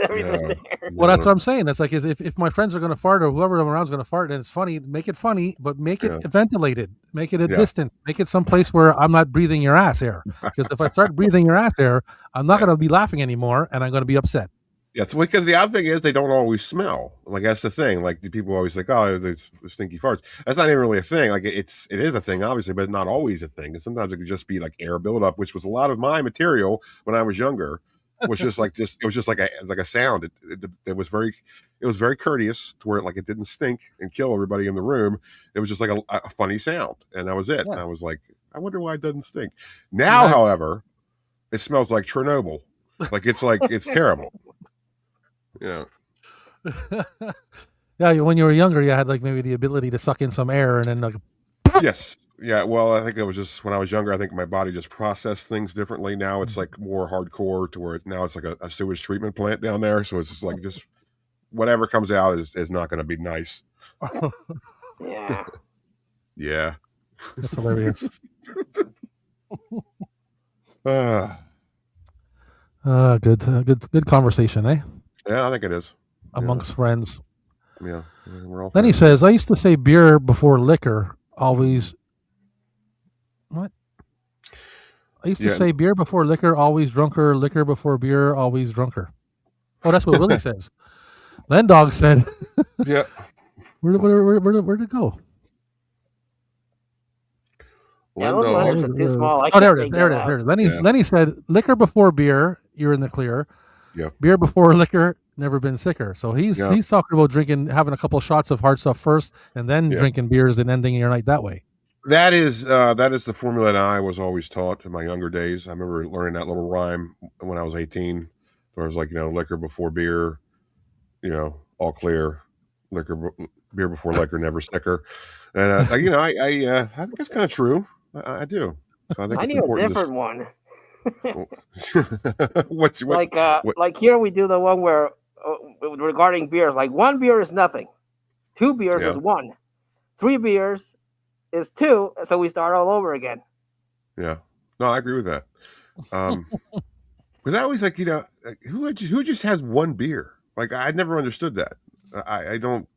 everything there. Well, that's what I'm saying. That's like if my friends are going to fart or whoever around is going to fart, and it's funny, make it funny, but make it ventilated, make it a distance, make it someplace where I'm not breathing your ass air. Because if I start breathing your ass air, I'm not going to be laughing anymore, and I'm going to be upset. Yeah, it's because the other thing is they don't always smell. Like that's the thing. Like the people always think, oh, there's stinky farts. That's not even really a thing. Like it is a thing, obviously, but it's not always a thing. And sometimes it could just be like air buildup, which was a lot of my material when I was younger. Was just like it was just like a sound. It was very courteous to where it didn't stink and kill everybody in the room. It was just like a funny sound, and that was it. Yeah. And I was like, I wonder why it doesn't stink. Now, however, it smells like Chernobyl. It's terrible. Yeah. Yeah, when you were younger, you had maybe the ability to suck in some air and then Yes. Yeah. Well, I think it was just when I was younger, I think my body just processed things differently. Now it's more hardcore to where now it's like a sewage treatment plant down there. So it's just whatever comes out is not going to be nice. Yeah. Yeah. That's hilarious. Good conversation, eh? Yeah, I think it is. Amongst friends. Yeah. We're all then friends. He says, I used to say beer before liquor, always. What? I used to say beer before liquor, always drunker. Liquor before beer, always drunker. Oh, that's what Willie says. Len Dog said. Yeah. Where'd it go? Yeah, those letters are too small. There it is. Lenny said, liquor before beer, you're in the clear. Yeah. Beer before liquor, never been sicker. So he's talking about having a couple shots of hard stuff first, and then drinking beers and ending your night that way. That is the formula that I was always taught in my younger days. I remember learning that little rhyme when I was 18, where it was like, liquor before beer, all clear. Beer before liquor, never sicker. And I think that's kind of true. I do. So I think I need a different one. What? Like here we do the one where regarding beers, like 1 beer is nothing, 2 beers is 1, 3 beers is 2, so we start all over again. Yeah, no, I agree with that. Because I always who just has 1 beer? Like I never understood that. I don't.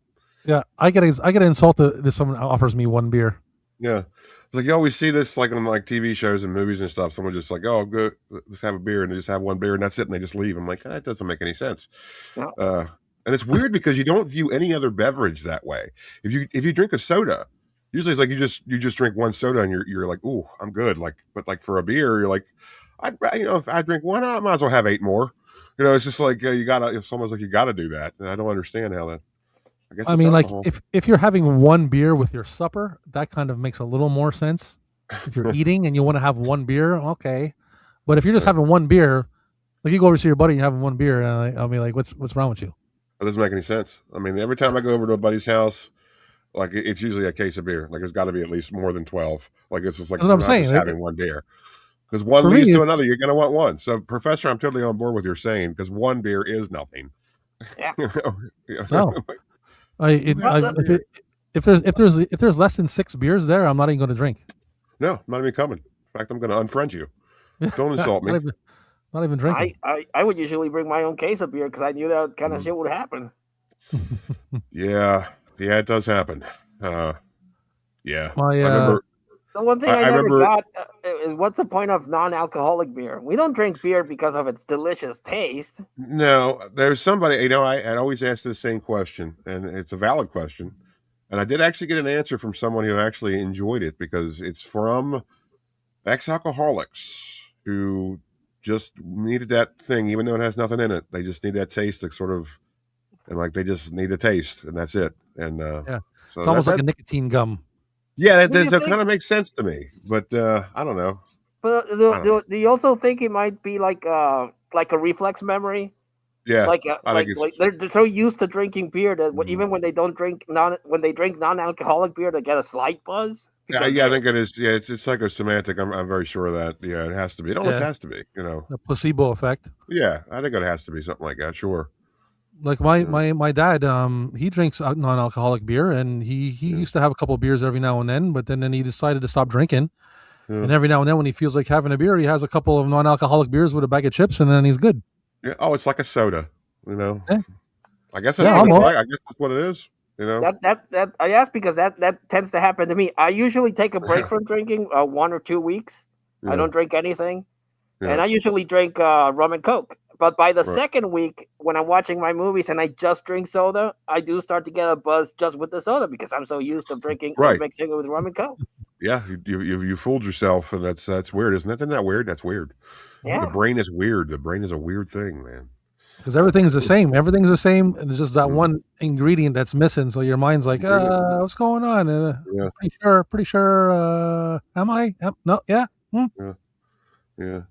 Yeah, I get insulted if someone offers me 1 beer. Yeah. It's like you always see this on TV shows and movies and stuff. Someone just oh, good, let's have a beer, and they just have 1 beer and that's it, and they just leave. I'm like, that doesn't make any sense. No. And it's weird because you don't view any other beverage that way. If you drink a soda, usually it's like you just drink 1 soda and you're like, ooh, I'm good. But for a beer, you're like, if I drink 1, I might as well have 8 more. It's just like it's almost like you gotta do that, and I don't understand how that. I mean, alcohol. If you're having 1 beer with your supper, that kind of makes a little more sense. If you're eating and you want to have 1 beer, okay. But if you're just having one beer, like you go over to see your buddy and you're having one beer, and I'll be like, what's wrong with you? It doesn't make any sense. I mean, every time I go over to a buddy's house, like it's usually a case of beer. Like it's got to be at least more than 12. Like it's just like That's what I'm not saying. just having one beer. Because one For leads me, to another, you're going to want one. So, Professor, I'm totally on board with your saying because one beer is nothing. Yeah. No. If there's less than 6 beers there, I'm not even going to drink. No, I'm not even coming. In fact, I'm going to unfriend you. Don't insult me. Not even drinking. I would usually bring my own case of beer because I knew that kind of shit would happen. Yeah, it does happen. Yeah, I remember. The one thing I never got is what's the point of non-alcoholic beer? We don't drink beer because of its delicious taste. No, there's somebody, I always ask the same question, and it's a valid question. And I did actually get an answer from someone who actually enjoyed it because it's from ex-alcoholics who just needed that thing, even though it has nothing in it. They just need that taste to sort of, and like they just need the taste, and that's it. And yeah, so it's almost like a nicotine gum. Yeah, that kind of makes sense to me, but I don't know. But do you also think it might be like a reflex memory? Yeah, like they're so used to drinking beer that even when they drink non-alcoholic beer, they get a slight buzz. Yeah, I think it is. Yeah, it's psychosemantic. I'm very sure of that. Yeah, it has to be. It almost has to be. The placebo effect. Yeah, I think it has to be something like that. Sure. Like my dad, he drinks non-alcoholic beer, and he used to have a couple of beers every now and then, but then he decided to stop drinking. Yeah. And every now and then, when he feels like having a beer, he has a couple of non-alcoholic beers with a bag of chips, and then he's good. Yeah. Oh, it's like a soda, Yeah. I guess that's what it's like. I guess that's what it is. That I ask because that tends to happen to me. I usually take a break from drinking 1 or 2 weeks. I don't drink anything, and I usually drink rum and Coke. But by the second week, when I'm watching my movies and I just drink soda, I do start to get a buzz just with the soda because I'm so used to drinking mixing it with rum and Coke. Yeah, you fooled yourself, and that's weird, isn't it? Isn't that weird? That's weird. Yeah. The brain is weird. The brain is a weird thing, man. Because everything is the same. Everything's the same, and it's just that one ingredient that's missing. So your mind's like, what's going on? Pretty sure. Am I? No, yeah. Yeah.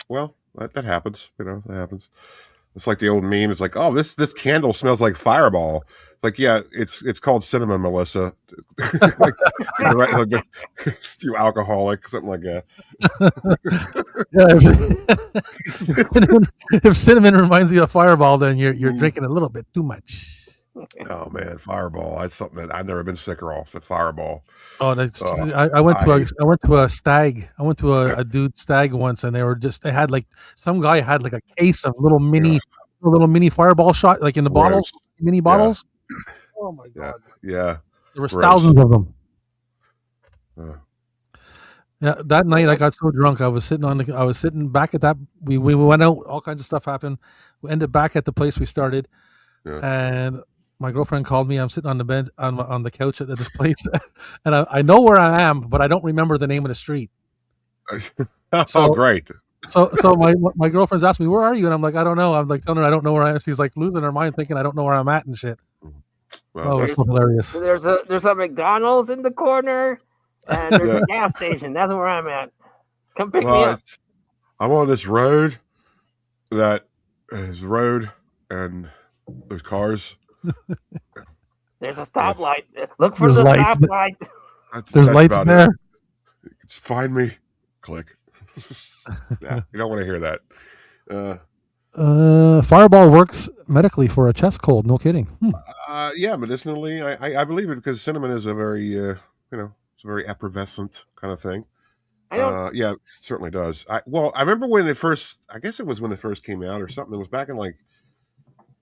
Well, that happens. That happens. It's like the old meme. It's like, oh, this candle smells like Fireball. It's like, yeah, it's called cinnamon, Melissa. Like you alcoholic, something like that. If cinnamon reminds you of Fireball, then you're drinking a little bit too much. Oh man, Fireball! That's something that I've never been sicker off. The Fireball. Oh, that's. I went to a stag. I went to a dude stag once, and they had like some guy had like a case of little mini Fireball shot, like in the bottles, mini bottles. Yeah. Oh my god! Yeah. There was thousands of them. Yeah, that night I got so drunk. I was sitting back at that. We went out. All kinds of stuff happened. We ended back at the place we started, and my girlfriend called me. I'm sitting on the bed on the couch at this place, and I know where I am, but I don't remember the name of the street. Great. So my girlfriend's asked me, "Where are you?" And I'm like, "I don't know." I'm like telling her I don't know where I am. She's like losing her mind, thinking I don't know where I'm at and shit. Well, it's so hilarious. There's a McDonald's in the corner, and there's a gas station. That's where I'm at. Come pick me up. I'm on this road that is road, and there's cars. There's a stoplight. Look for the stoplight. There's lights there. Just find me. Click. Yeah, you don't want to hear that. Fireball works medically for a chest cold. No kidding. Yeah, medicinally, I believe it because cinnamon is a very it's a very effervescent kind of thing. Yeah, it certainly does. I remember when it first. I guess it was when it first came out or something. It was back in like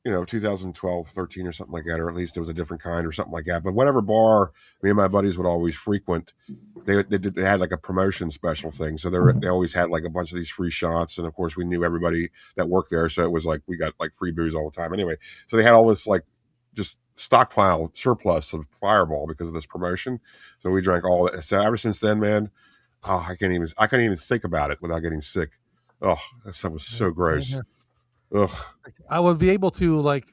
2012, 13 or something like that, or at least it was a different kind or something like that. But whatever bar me and my buddies would always frequent, they had like a promotion special thing. So they always had like a bunch of these free shots. And of course we knew everybody that worked there. So it was like, we got like free booze all the time. Anyway, so they had all this like just stockpile surplus of Fireball because of this promotion. So we drank all that. So ever since then, man, I can't even think about it without getting sick. Oh, that stuff was so gross. Ugh. I would be able to like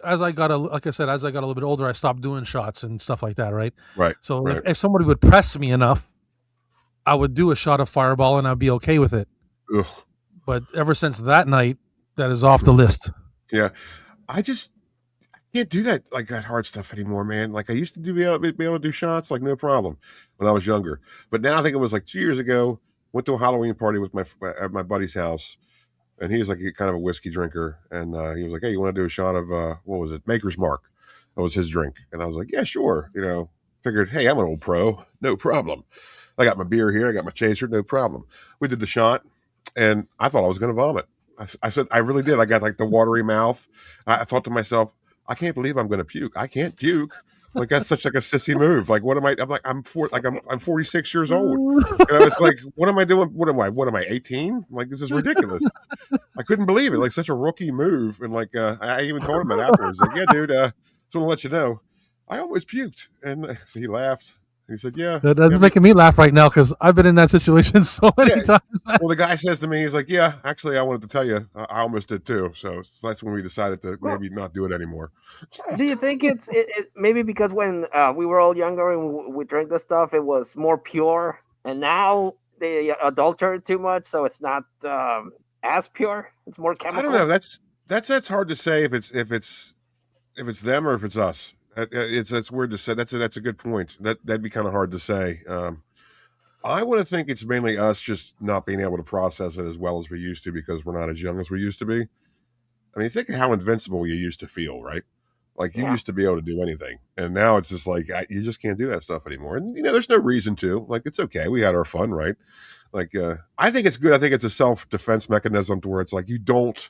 as I got a little bit older, I stopped doing shots and stuff like that. Right. Right. So if somebody would press me enough, I would do a shot of Fireball and I'd be okay with it. Ugh. But ever since that night, that is off the list. Yeah, I can't do that like that hard stuff anymore, man. Like I used to be able to do shots like no problem when I was younger. But now I think it was like 2 years ago. Went to a Halloween party with at my buddy's house, and he was like kind of a whiskey drinker, and he was like, "Hey, you want to do a shot of what was it, Maker's Mark?" That was his drink, and I was like, "Yeah, sure." Figured, hey, I'm an old pro, no problem. I got my beer here, I got my chaser, no problem. We did the shot, and I thought I was going to vomit. I said, I really did. I got like the watery mouth. I thought to myself, I can't believe I'm going to puke. I can't puke. Like that's such like a sissy move. Like what am I? I'm like I'm 46 years old. It's like what am I doing? What am I 18? Like this is ridiculous. I couldn't believe it. Like such a rookie move. And like I even told him that afterwards. Like yeah, dude. Just want to let you know, I almost puked. And so he laughed. He said, "Yeah." That's making me laugh right now because I've been in that situation so many times. Well, the guy says to me, he's like, "Yeah, actually, I wanted to tell you, I almost did too." So that's when we decided to maybe not do it anymore. Do you think it's maybe because when we were all younger and we drank this stuff, it was more pure, and now they adulterate too much, so it's not as pure. It's more chemical. I don't know. That's hard to say if it's them or if it's us. It's weird to say. That's a good point. That'd be kind of hard to say. I want to think it's mainly us just not being able to process it as well as we used to because we're not as young as we used to be. I mean, think of how invincible you used to feel, right? Like you used to be able to do anything, and now it's just like you just can't do that stuff anymore. And there's no reason to. Like it's okay. We had our fun, right? Like I think it's good. I think it's a self-defense mechanism to where it's like you don't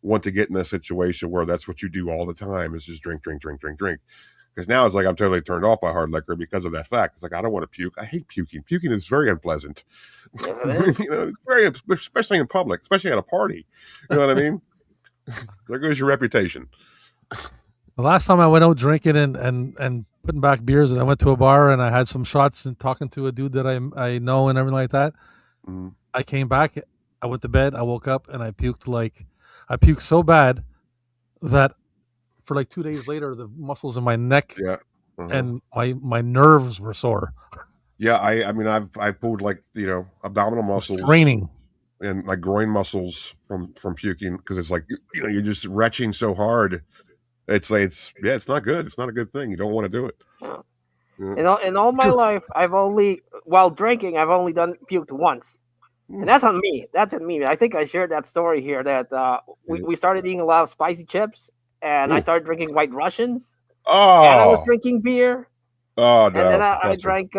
want to get in a situation where that's what you do all the time is just drink. Because now it's like I'm totally turned off by hard liquor because of that fact. It's like I don't want to puke. I hate puking. Puking is very unpleasant. It's very, especially in public, especially at a party. You know what I mean? There goes your reputation. The last time I went out drinking and putting back beers, and I went to a bar and I had some shots and talking to a dude that I know and everything like that. Mm-hmm. I came back. I went to bed. I woke up and I puked so bad that for like 2 days later, the muscles in my neck and my nerves were sore. Yeah, I mean, I pulled like abdominal muscles, straining, and like groin muscles from puking because it's like you're just retching so hard. It's not good. It's not a good thing. You don't want to do it. Yeah. In all my life, while drinking, I've only puked once. And that's on me. That's on me. I think I shared that story here that we started eating a lot of spicy chips, and I started drinking White Russians. Oh, and I was drinking beer. Oh, no! And then I drank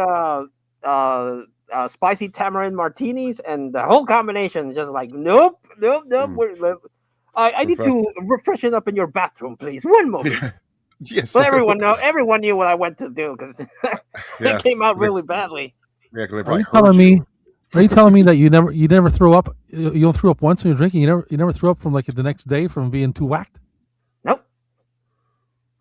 spicy tamarind martinis, and the whole combination is just like nope. I need to refreshen up in your bathroom, please. One moment. Yeah. Yes. But everyone knew what I went to do because it came out really badly. Yeah, because they Are probably you telling me that you never threw up? You don't threw up once when you're drinking. You never threw up from like the next day from being too whacked. Nope.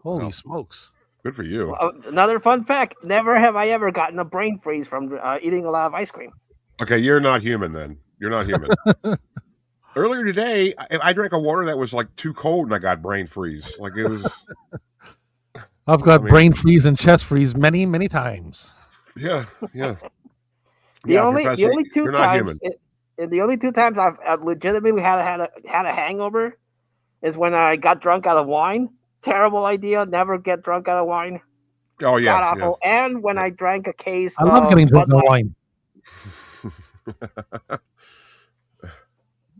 Holy smokes! Good for you. Another fun fact: never have I ever gotten a brain freeze from eating a lot of ice cream. Okay, you're not human then. You're not human. Earlier today, I drank a water that was like too cold, and I got brain freeze. Like it was. I've got brain freeze and chest freeze many times. Yeah. The only two times I've legitimately had a hangover is when I got drunk out of wine. Terrible idea. Never get drunk out of wine. Oh yeah, God awful. Yeah. And when I drank a case, I love getting drunk out of wine.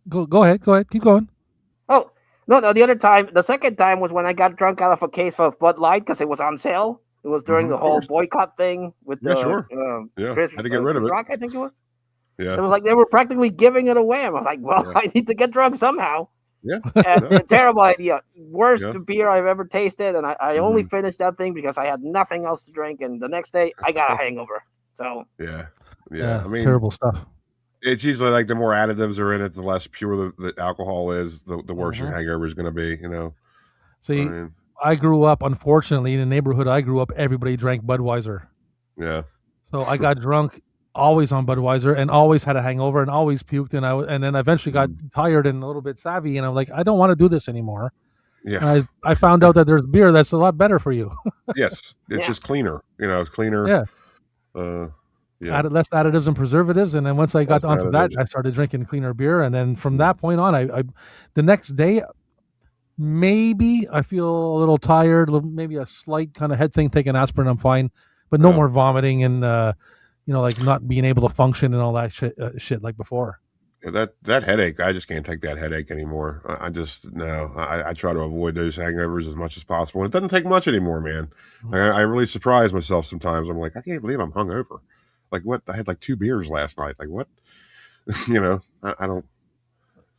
Go ahead. Keep going. Oh no! The second time was when I got drunk out of a case of Bud Light because it was on sale. It was during the whole boycott thing with had to get rid of it. Rock, I think it was. Yeah, it was like they were practically giving it away. I was like, well, I need to get drunk somehow. Yeah, terrible idea. Worst beer I've ever tasted, and I only finished that thing because I had nothing else to drink, and the next day I got a hangover. So yeah. I mean, terrible stuff. It's usually like the more additives are in it, the less pure the alcohol is, the worse your hangover is going to be. See, I grew up, unfortunately, in the neighborhood I grew up, everybody drank Budweiser. Yeah. So I got drunk always on Budweiser and always had a hangover and always puked. And then I eventually got tired and a little bit savvy. And I'm like, I don't want to do this anymore. Yeah. And I found out that there's beer that's a lot better for you. Yes. It's just cleaner. It's cleaner. Yeah. Yeah. added less additives and preservatives, and then once I got Less onto that, additives. I started drinking cleaner beer, and then from that point on, I the next day maybe I feel a little tired, maybe a slight kind of head thing. Taking aspirin, I'm fine, but no Yeah. more vomiting and like not being able to function and all that shit like before. Yeah, that headache, I just can't take that headache anymore. I just no. I try to avoid those hangovers as much as possible. And it doesn't take much anymore, man. I really surprise myself sometimes. I'm like, I can't believe I'm hungover. Like what? I had like 2 beers last night. Like what? I don't.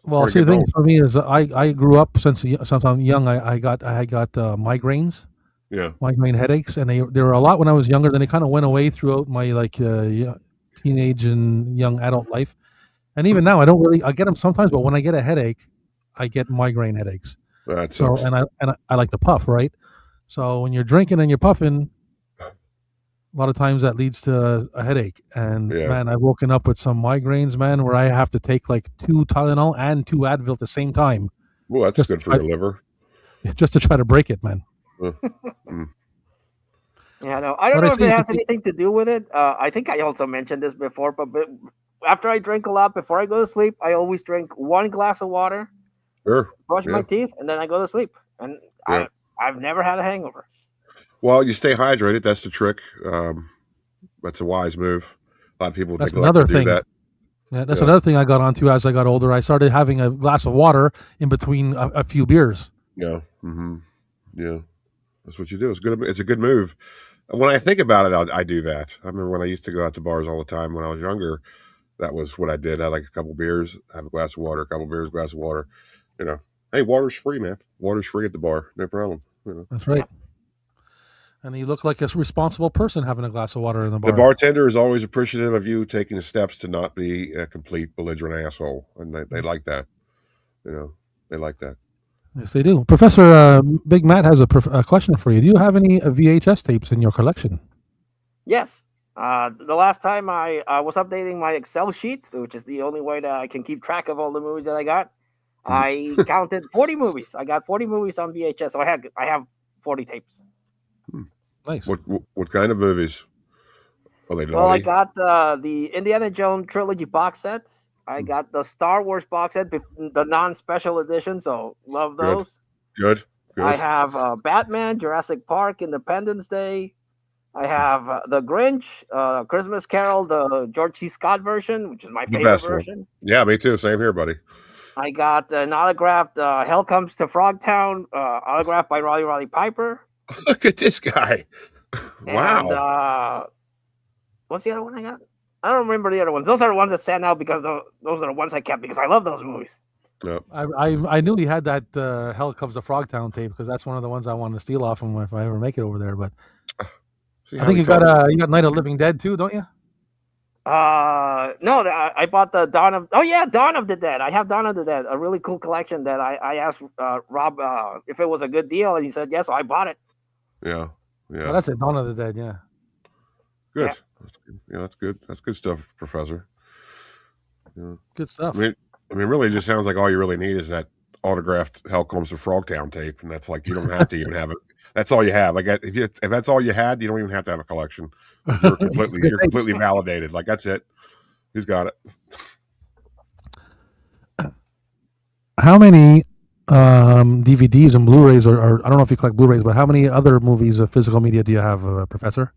Well, see, the thing for me is I grew up since I'm young. I got migraines, migraine headaches, and they were a lot when I was younger. Then they kind of went away throughout my teenage and young adult life, and even now I get them sometimes. But when I get a headache, I get migraine headaches. That so sucks. and I like to puff, right? So when you're drinking and you're puffing, a lot of times that leads to a headache. And man, I've woken up with some migraines, man, where I have to take like 2 Tylenol and 2 Advil at the same time. Well, that's good for your liver. Just to try to break it, man. Yeah, no, I don't know if it has anything to do with it. I think I also mentioned this before, but after I drink a lot, before I go to sleep, I always drink 1 glass of water, brush my teeth, and then I go to sleep. And I've never had a hangover. Well, you stay hydrated. That's the trick. That's a wise move. A lot of people that's neglect another to thing. do that. Yeah, that's another thing I got onto as I got older. I started having a glass of water in between a few beers. Yeah. Mm-hmm. Yeah. That's what you do. It's a good move. When I think about it, I do that. I remember when I used to go out to bars all the time when I was younger. That was what I did. I had like a couple beers, have a glass of water, a couple beers, glass of water. Hey, water's free, man. Water's free at the bar. No problem. That's right. And you look like a responsible person having a glass of water in the bar. The bartender is always appreciative of you taking the steps to not be a complete belligerent asshole, and they like that. They like that. Yes, they do. Professor Big Matt has a question for you. Do you have any VHS tapes in your collection? Yes. The last time I was updating my Excel sheet, which is the only way that I can keep track of all the movies that I got, I counted 40 movies. I got 40 movies on VHS. So I have 40 tapes. Nice. What kind of movies? Are they naughty? Well, I got the Indiana Jones trilogy box sets. I got the Star Wars box set, the non-special edition. So love those. Good. I have Batman, Jurassic Park, Independence Day. I have The Grinch, Christmas Carol, the George C. Scott version, which is my favorite version. One. Yeah, me too. Same here, buddy. I got an autographed Hell Comes to Frogtown, autographed by Roddy Piper. Look at this guy. Wow. And what's the other one I got? I don't remember the other ones. Those are the ones that stand out because those are the ones I kept because I love those movies. Yep. I knew he had that Hell Comes to Frogtown tape because that's one of the ones I wanted to steal off him if I ever make it over there. But I think you got Night of the Living Dead too, don't you? No, I bought the Dawn of the Dead. I have Dawn of the Dead, a really cool collection that I asked Rob if it was a good deal, and he said yes, so I bought it. Yeah. Oh, that's it, Dawn of the Dead. Yeah. Good. Yeah. That's good. Yeah, that's good. That's good stuff, Professor. Yeah. Good stuff. I mean, really, it just sounds like all you really need is that autographed Hell Comes to Frogtown tape, and that's like you don't have to even have it. That's all you have. Like if that's all you had, you don't even have to have a collection. You're completely validated. Like that's it. He's got it. How many DVDs and Blu-rays, or I don't know if you collect Blu-rays, but how many other movies of physical media do you have, Professor?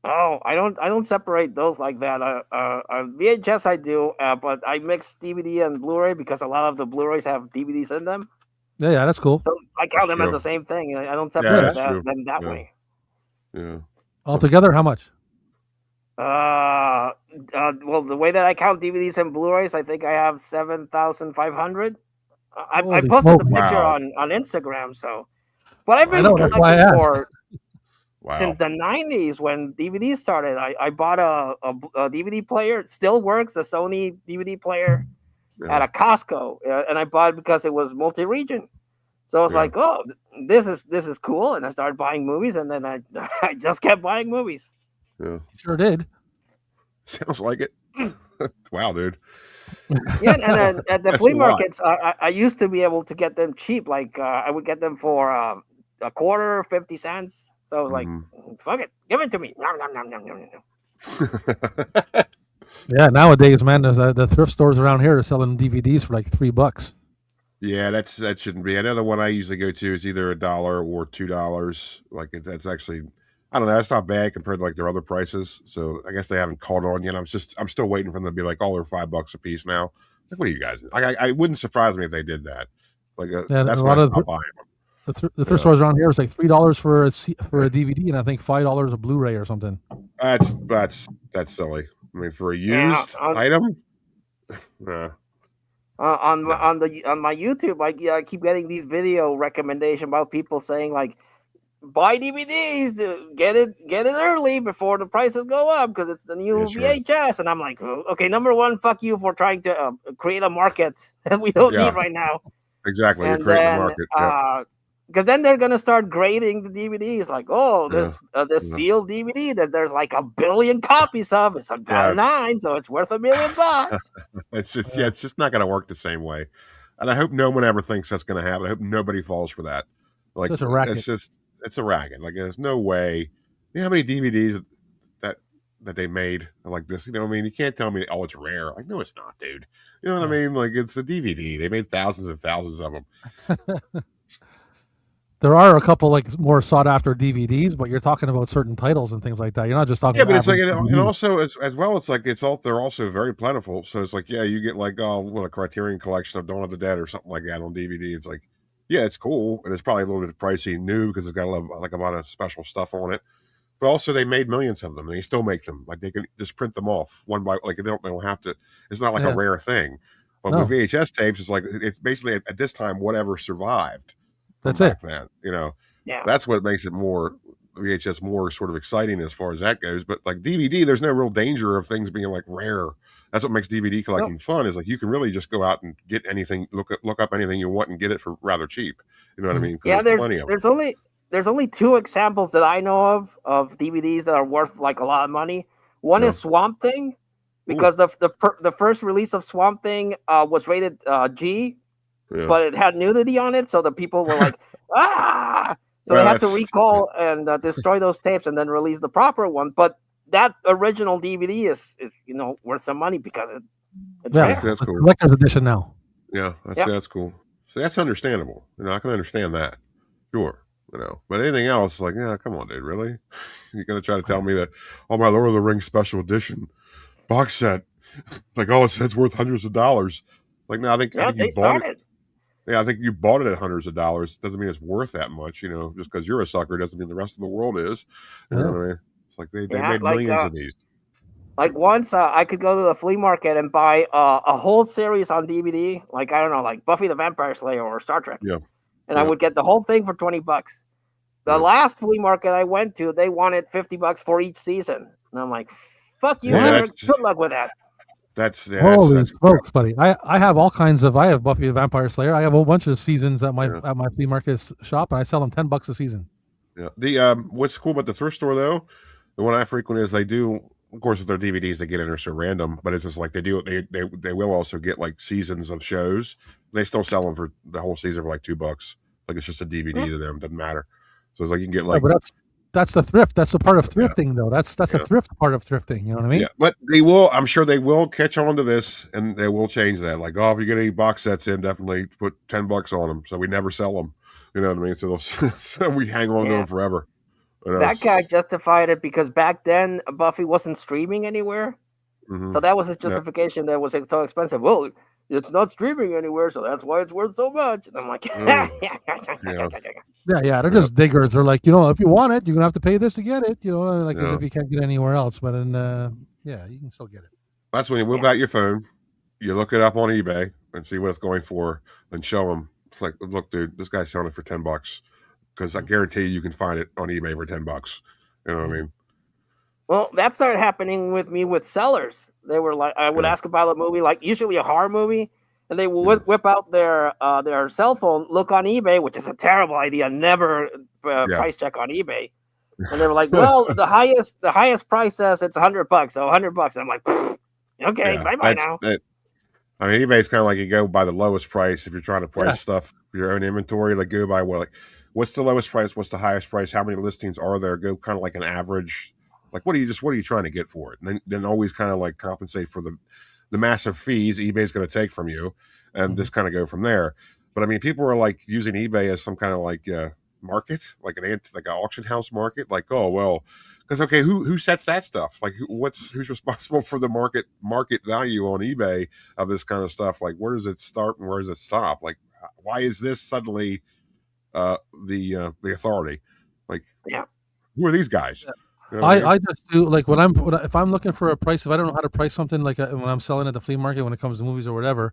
Oh, I don't separate those like that. VHS I do, but I mix DVD and Blu-ray because a lot of the Blu-rays have DVDs in them. Yeah, that's cool. So I count them as the same thing. I don't separate them that way. Yeah. Altogether, how much? Well, the way that I count DVDs and Blu-rays, I think I have 7,500. I posted the picture on Instagram, so. But I've been collecting since the 90s when DVDs started. I bought a DVD player. It still works, a Sony DVD player at a Costco, and I bought it because it was multi-region. So I was like, oh, this is cool, and I started buying movies, and then I just kept buying movies. Yeah, sure did. Sounds like it. Wow, dude. Yeah, and then at the flea markets, I used to be able to get them cheap. Like I would get them for a quarter, 50 cents. So I was like, fuck it, give it to me. Yeah, nowadays, man, there's the thrift stores around here are selling DVDs for like $3. Yeah, that shouldn't be. Another one I usually go to is either $1 or $2. Like that's actually, I don't know, that's not bad compared to like their other prices. So I guess they haven't caught on yet. I'm still waiting for them to be like, oh, they're $5 a piece now. Like, what are you guys? I wouldn't surprise me if they did that. Like Yeah, that's a when lot I of stopped buying them. the thrift stores around here is like $3 for for a DVD, and I think $5 a Blu-ray or something. That's silly. I mean, for a Yeah, used item, nah. on my YouTube, I keep getting these video recommendations about people saying like, buy DVDs, get it early before the prices go up because it's the new VHS. And I'm like, oh, okay, number one, fuck you for trying to create a market that we don't need right now. Exactly, and you're creating then, the market. Yep. Because then they're gonna start grading the DVDs, like, oh, this Yeah. sealed DVD that there's like 1 billion copies of, it's got 9, so it's worth $1 million. It's just it's just not going to work the same way, and I hope no one ever thinks that's going to happen. I hope nobody falls for that. Like Such a racket. It's a racket. Like there's no way. You know how many DVDs that they made like this? You know what I mean? You can't tell me, oh, it's rare. Like, no, it's not, dude. You know what I mean? Like it's a DVD. They made thousands and thousands of them. There are a couple like more sought after DVDs, but you're talking about certain titles and things like that. You're not just talking. Yeah, about but it's like, DVD. and also as well, it's like they're also very plentiful. So it's like, yeah, you get like a Criterion collection of Dawn of the Dead or something like that on DVD. It's like, yeah, it's cool, and it's probably a little bit pricey new because it's got a lot of special stuff on it. But also, they made millions of them, and they still make them. Like they can just print them off one by like they don't have to. It's not like a rare thing. But with VHS tapes, it's like it's basically at this time whatever survived. That's back then, you know. Yeah, that's what makes it more VHS more sort of exciting as far as that goes. But like DVD, there's no real danger of things being like rare. That's what makes DVD collecting fun. Is like you can really just go out and get anything, look up anything you want and get it for rather cheap. You know what I mean? Yeah, there's only 2 examples that I know of DVDs that are worth like a lot of money. One is Swamp Thing, because the first release of Swamp Thing was rated G. Yeah. But it had nudity on it, so the people were like, ah! So they had to recall and destroy those tapes and then release the proper one. But that original DVD is worth some money because it's rare. That's cool. Collector's edition now. Yeah, that's cool. So that's understandable. You know, I can understand that. Sure. You know, but anything else, like, yeah, come on, dude, really? You're gonna try to tell me that, oh, my Lord of the Rings special edition box set, like, oh, it's worth hundreds of dollars. Like, no, I think you bought it. Yeah, I think you bought it at hundreds of dollars. Doesn't mean it's worth that much, you know. Just because you're a sucker doesn't mean the rest of the world is. You know what I mean? It's like they made millions of these. Like once I could go to the flea market and buy a whole series on DVD, like I don't know, like Buffy the Vampire Slayer or Star Trek. Yeah. And I would get the whole thing for $20. The last flea market I went to, they wanted $50 for each season, and I'm like, "Fuck you, sir. Good luck with that." Holy smokes, buddy! I have all kinds of. I have Buffy the Vampire Slayer. I have a whole bunch of seasons at my flea market shop, and I sell them $10 a season. Yeah. The what's cool about the thrift store though, the one I frequent is they do. Of course, with their DVDs, they get in there so random, but it's just like they will also get like seasons of shows. They still sell them for the whole season for like $2. Like it's just a DVD to them. Doesn't matter. So it's like you can get like. But that's the thrift. That's the part of thrifting, though. That's a thrift part of thrifting. You know what I mean? Yeah, but they will. I'm sure they will catch on to this, and they will change that. Like, oh, if you get any box sets in, definitely put $10 on them, so we never sell them. You know what I mean? So, so we hang on to them forever. That guy justified it because back then Buffy wasn't streaming anywhere, so that was his justification. That was so expensive. Well, it's not streaming anywhere, so that's why it's worth so much. And I'm like, yeah, they're just diggers. They're like, if you want it, you're gonna have to pay this to get it. Like as if you can't get anywhere else. But you can still get it. That's when you whip out your phone, you look it up on eBay and see what it's going for, and show them. It's like, look, dude, this guy's selling it for $10 because I guarantee you can find it on eBay for $10. You know what I mean? Well, that started happening with me with sellers. They were like, I would ask about a movie, like usually a horror movie, and they would whip out their cell phone, look on eBay, which is a terrible idea. Never price check on eBay. And they were like, well, the highest price says it's $100, so $100. I'm like, okay, bye now. I mean, eBay's kind of like you go by the lowest price if you're trying to price stuff for your own inventory. Like go by what's the lowest price? What's the highest price? How many listings are there? Go kind of like an average. Like, what are you trying to get for it? And then always kind of like compensate for the massive fees eBay's going to take from you, and just kind of go from there. But I mean, people are like using eBay as some kind of like market, like an auction house market. Like, oh well, because okay, who sets that stuff? Like, who's responsible for the market value on eBay of this kind of stuff? Like, where does it start and where does it stop? Like, why is this suddenly the authority? Like, yeah, who are these guys? You know what I mean? I just do like if I'm looking for a price, if I don't know how to price something, like when I'm selling at the flea market when it comes to movies or whatever,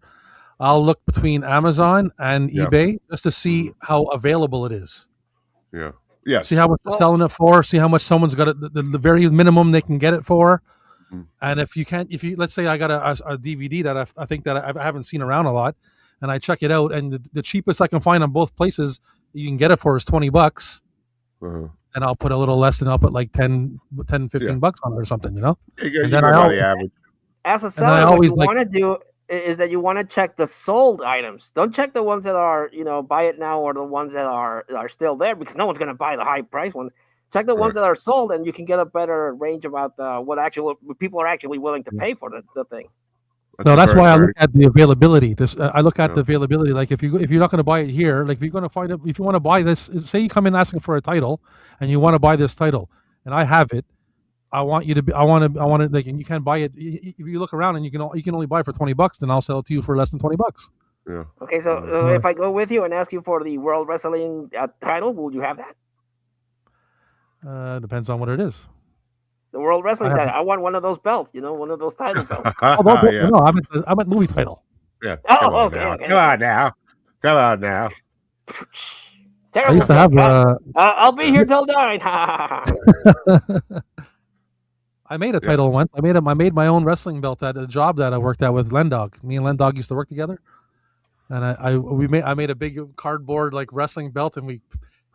I'll look between Amazon and Yeah. eBay just to see how available it is. Yeah. Yes. See how much they're selling it for. See how much someone's got it, the very minimum they can get it for. And if you let's say I got a DVD that I think that I haven't seen around a lot, and I check it out, and the cheapest I can find on both places you can get it for is $20. And I'll put a little less, and I'll put like 10, 15 bucks on it or something, you know. You go by the average. As a seller, what you want to do is that you want to check the sold items. Don't check the ones that are, buy it now, or the ones that are still there, because no one's going to buy the high price one. Check the ones that are sold, and you can get a better range about what people are actually willing to pay for the thing. That's why I look at the availability. I look at the availability. Like if you're not going to buy it here, like if you're going to find it, if you want to buy this, say you come in asking for a title, and you want to buy this title, and I have it, I want you to be. I want it like, and you can't buy it. If you look around and you can only buy it for $20, then I'll sell it to you for less than $20. Yeah. Okay, so if I go with you and ask you for the World Wrestling title, will you have that? Depends on what it is. The World Wrestling title. I want one of those belts. One of those title belts. No, I'm at movie title. Yeah. Okay. Come on now. Terrible. I used to have. I'll be here till 9. I made a title once. I made my own wrestling belt at a job that I worked at with Lendog. Me and Lendog used to work together, and I made a big cardboard like wrestling belt, and we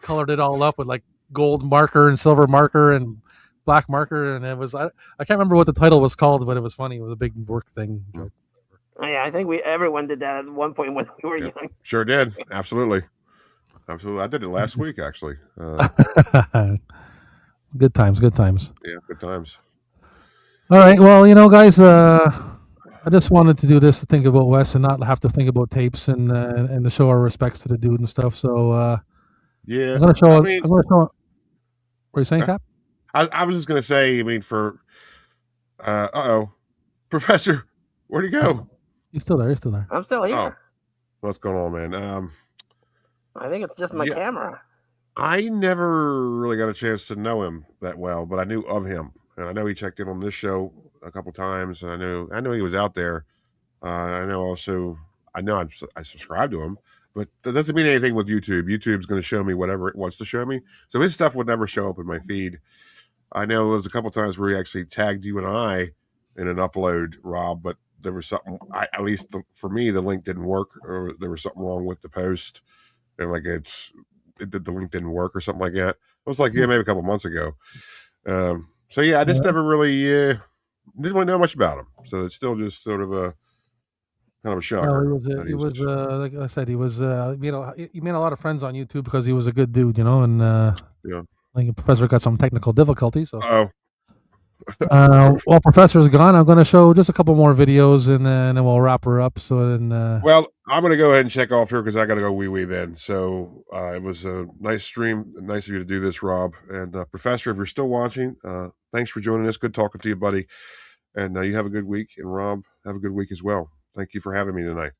colored it all up with like gold marker and silver marker and black marker, and it was I can't remember what the title was called, but it was funny. It was a big work thing. Yeah, I think everyone did that at one point when we were young. Sure did. Absolutely. I did it last week, actually. Good times. Yeah, good times. All right. Well, guys, I just wanted to do this to think about Wes and not have to think about tapes and to show our respects to the dude and stuff. So yeah, I'm gonna show. What are you saying, Cap? I was just gonna say. I mean, for Professor, where'd he go? He's still there. I'm still here. Oh, what's going on, man? I think it's just my camera. I never really got a chance to know him that well, but I knew of him, and I know he checked in on this show a couple times, and I knew he was out there. I know I subscribe to him, but that doesn't mean anything with YouTube. YouTube's going to show me whatever it wants to show me, so his stuff would never show up in my feed. I know there was a couple times where he actually tagged you and I in an upload, Rob, but there was something. At least for me, the link didn't work, or there was something wrong with the post, and like the link didn't work or something like that. It was like maybe a couple months ago. So yeah, I just never really didn't really know much about him. So it's still just sort of a kind of a shocker. No, he was like I said, he was he made a lot of friends on YouTube because he was a good dude, and yeah. I think the professor got some technical difficulties. So while Professor's gone, I'm going to show just a couple more videos, and then we'll wrap her up. So then, well, I'm going to go ahead and check off here because I got to go wee then. So it was a nice stream. Nice of you to do this, Rob. And Professor, if you're still watching, thanks for joining us. Good talking to you, buddy. And you have a good week. And Rob, have a good week as well. Thank you for having me tonight.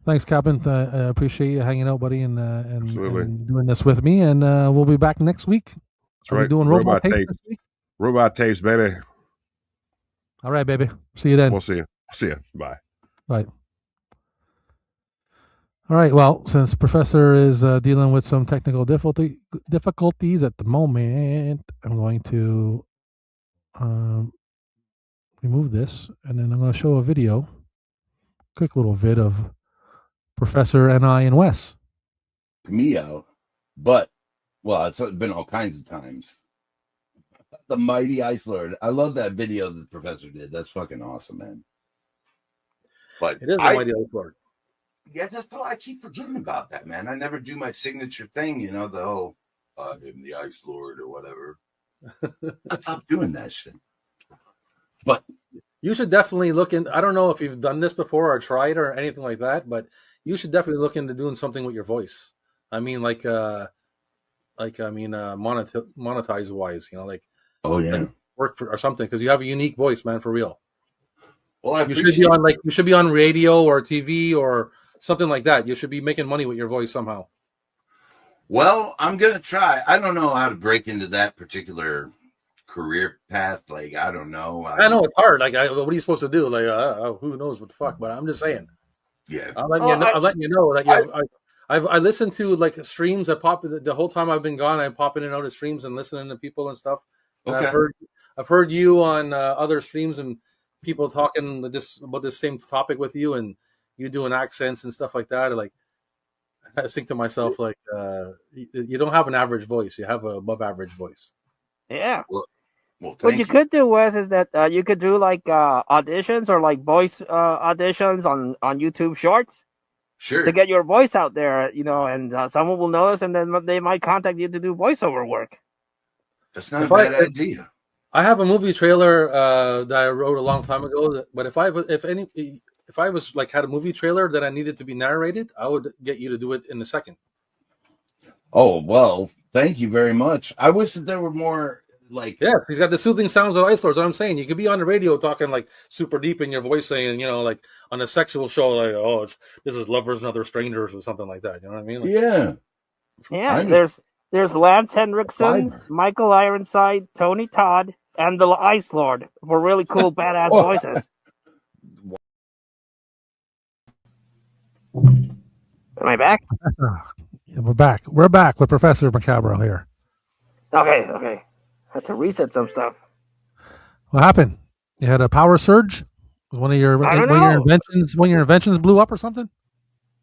Thanks, Captain. I appreciate you hanging out, buddy, and doing this with me. And we'll be back next week. That's right. Doing robot tapes next week? Robot tapes, baby. All right, baby. See you then. We'll see you. See you. Bye. Bye. All right. Well, since Professor is dealing with some technical difficulties at the moment, I'm going to remove this, and then I'm going to show a video, quick little vid of Professor and I and Wes. Me out, but it's been all kinds of times. The Mighty Ice Lord. I love that video that the Professor did. That's fucking awesome, man. But it is the Mighty Ice Lord. Yeah, I keep forgetting about that, man. I never do my signature thing, the whole give him the Ice Lord or whatever. I stopped doing that shit. But you should definitely look in. I don't know if you've done this before or tried or anything like that, but you should definitely look into doing something with your voice. I mean, monetize wise, like work for or something because you have a unique voice, man, for real. Well, I you should be on radio or TV or something like that. You should be making money with your voice somehow. Well, I'm gonna try. I don't know how to break into that particular career path. Like, I don't know. I know it's hard. Like, what are you supposed to do? Like, who knows what the fuck? But I'm just saying. Yeah, I'm letting you know that I listened to like streams that pop the whole time I've been gone. I pop in and out of streams and listening to people and stuff. And Okay. I've heard you on other streams and people talking about this same topic with you and you doing accents and stuff like that. Like, I think to myself, like, you don't have an average voice. You have an above average voice. Yeah. Well, what you could do, Wes, is that you could do like auditions or like voice auditions on YouTube Shorts. Sure. To get your voice out there, and someone will notice, and then they might contact you to do voiceover work. That's not a bad idea. I have a movie trailer that I wrote a long time ago. But if I was like had a movie trailer that I needed to be narrated, I would get you to do it in a second. Oh well, thank you very much. I wish that there were more. Like, yeah, he's got the soothing sounds of Ice Lords. What I'm saying, you could be on the radio talking like super deep in your voice, saying, like on a sexual show, like, oh, this is lovers and other strangers or something like that. You know what I mean? Like, yeah. There's Lance Henriksen, Michael Ironside, Tony Todd, and the Ice Lord for really cool badass voices. Am I back? Yeah, we're back. We're back with Professor Macabro here. Okay. Had to reset some stuff. What happened? You had a power surge? Was one of your inventions blew up or something?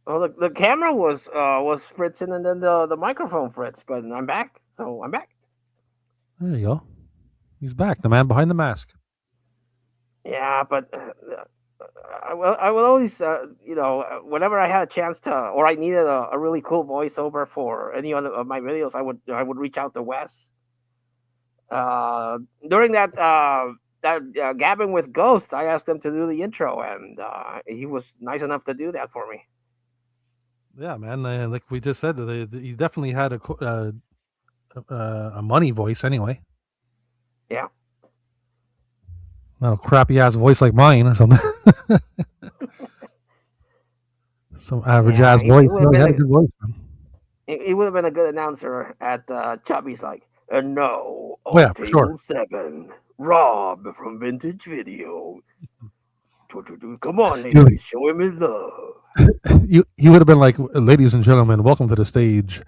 Well, the camera was fritzing and then the microphone fritz, but I'm back. So I'm back. There you go. He's back. The man behind the mask. Yeah, but I will always, whenever I had a chance to, or I needed a really cool voiceover for any of my videos, I would reach out to Wes. During that gabbing with ghosts, I asked him to do the intro, and he was nice enough to do that for me. Yeah, man. Like we just said, he's definitely had a money voice anyway. Yeah. Not a crappy ass voice like mine or something. Some average ass voice. He had a good voice, man. He would have been a good announcer at Chubby's, like, and now on table 7, Rob from Vintage Video. Come on, ladies, show him his love. You would have been like, ladies and gentlemen, welcome to the stage,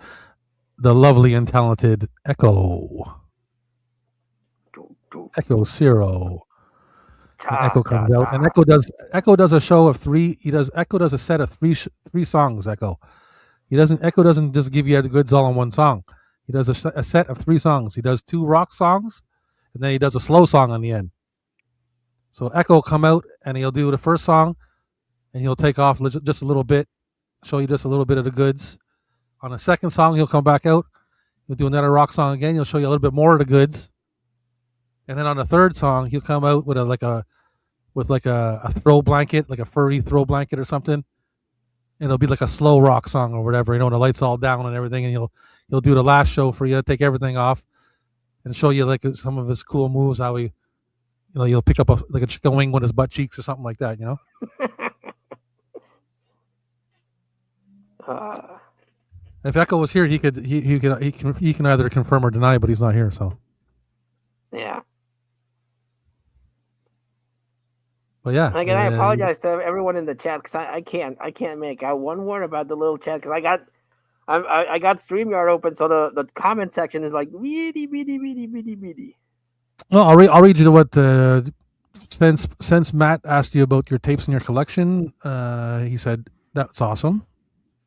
the lovely and talented Echo. Echo Zero. And Echo comes out, and Echo does a show of 3. Echo does a set of three songs. Echo doesn't just give you the goods all in one song. He does a set of 3 songs. He does 2 rock songs, and then he does a slow song on the end. So Echo will come out, and he'll do the first song, and he'll take off just a little bit, show you just a little bit of the goods. On the second song, he'll come back out. He'll do another rock song again. He'll show you a little bit more of the goods. And then on the third song, he'll come out with a throw blanket, like a furry throw blanket or something. And it'll be like a slow rock song or whatever, the lights all down and everything. And he'll do the last show for you, take everything off, and show you like some of his cool moves, how he'll pick up a chicken wing with his butt cheeks or something like that, If Echo was here, he can either confirm or deny, but he's not here, so. Yeah. But yeah. Again, I apologize to everyone in the chat because I can't make out one word about the little chat because I got StreamYard open, so the comment section is like beady. Well, I'll read you what since Matt asked you about your tapes in your collection, he said that's awesome,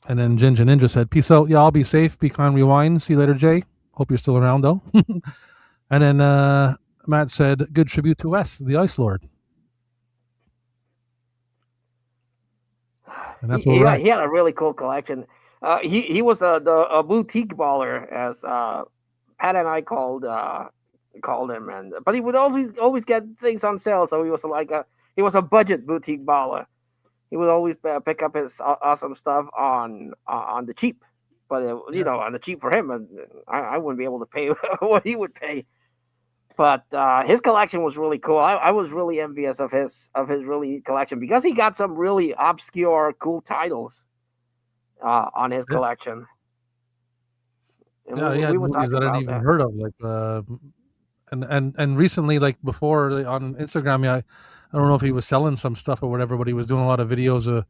and then Ginger Ninja said peace out, y'all, be safe, be kind, rewind, see you later, Jay. Hope you're still around though. And then Matt said good tribute to Wes, the Ice Lord. And that's he had a really cool collection. He was a boutique baller, as Pat and I called called him, but he would always get things on sale. So he was a budget boutique baller. He would always pick up his awesome stuff on the cheap, but on the cheap for him, and I wouldn't be able to pay what he would pay. But his collection was really cool. I was really envious of his really collection because he got some really obscure, cool titles on his collection. And he had movies that I didn't even heard of, like and recently, like before on Instagram, I don't know if he was selling some stuff or whatever, but he was doing a lot of videos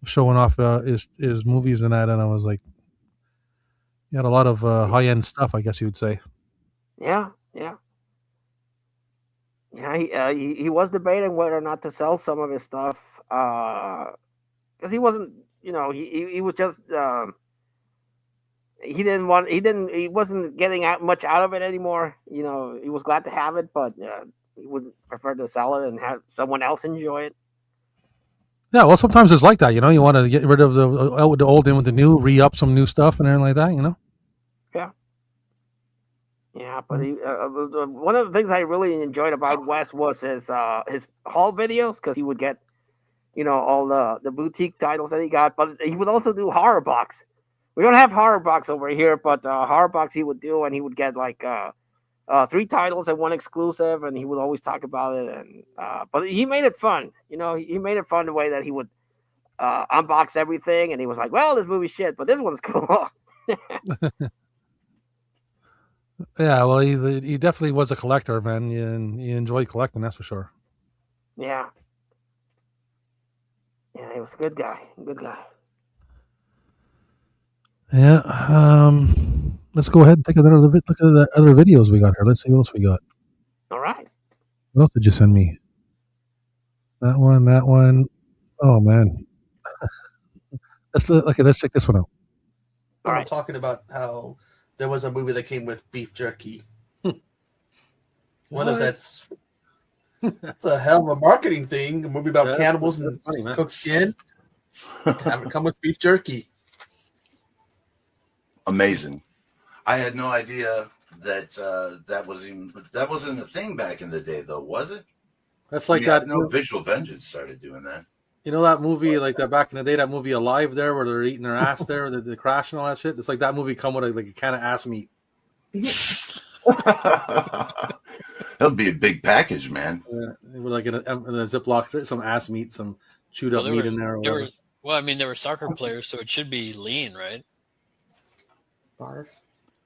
showing off his movies and that, and I was like, he had a lot of high end stuff, I guess you would say. Yeah. He was debating whether or not to sell some of his stuff because he wasn't, he was just he wasn't getting much out of it anymore. He was glad to have it, but he would prefer to sell it and have someone else enjoy it. Yeah, well, sometimes it's like that. You want to get rid of the old in with the new, re-up some new stuff and everything like that. Yeah, but one of the things I really enjoyed about Wes was his haul videos, because he would get, all the boutique titles that he got, but he would also do horror box. We don't have horror box over here, but horror box he would do, and he would get like 3 titles and 1 exclusive, and he would always talk about it. And but he made it fun. He made it fun the way that he would unbox everything, and he was like, "Well, this movie's shit, but this one's cool." Yeah, well, he definitely was a collector, man, and he enjoyed collecting, that's for sure. Yeah, he was a good guy. Yeah, let's go ahead and take another look at the other videos we got here. Let's see what else we got. All right. What else did you send me? That one. Oh man. Let's check this one out. I'm talking about how there was a movie that came with beef jerky. What if that's a hell of a marketing thing? A movie about cannibals and cooked skin. Have it come with beef jerky. Amazing. I had no idea that that wasn't a thing back in the day, though, was it? That's like that. No, Visual Vengeance started doing that. You know that movie, like that back in the day, that movie Alive there, where they're eating their ass there, the crash and all that shit? It's like that movie come with a can of ass meat. That'll be a big package, man. Yeah, with like in a Ziploc, some ass meat, some chewed up meat in there. They were soccer players, so it should be lean, right? Barf.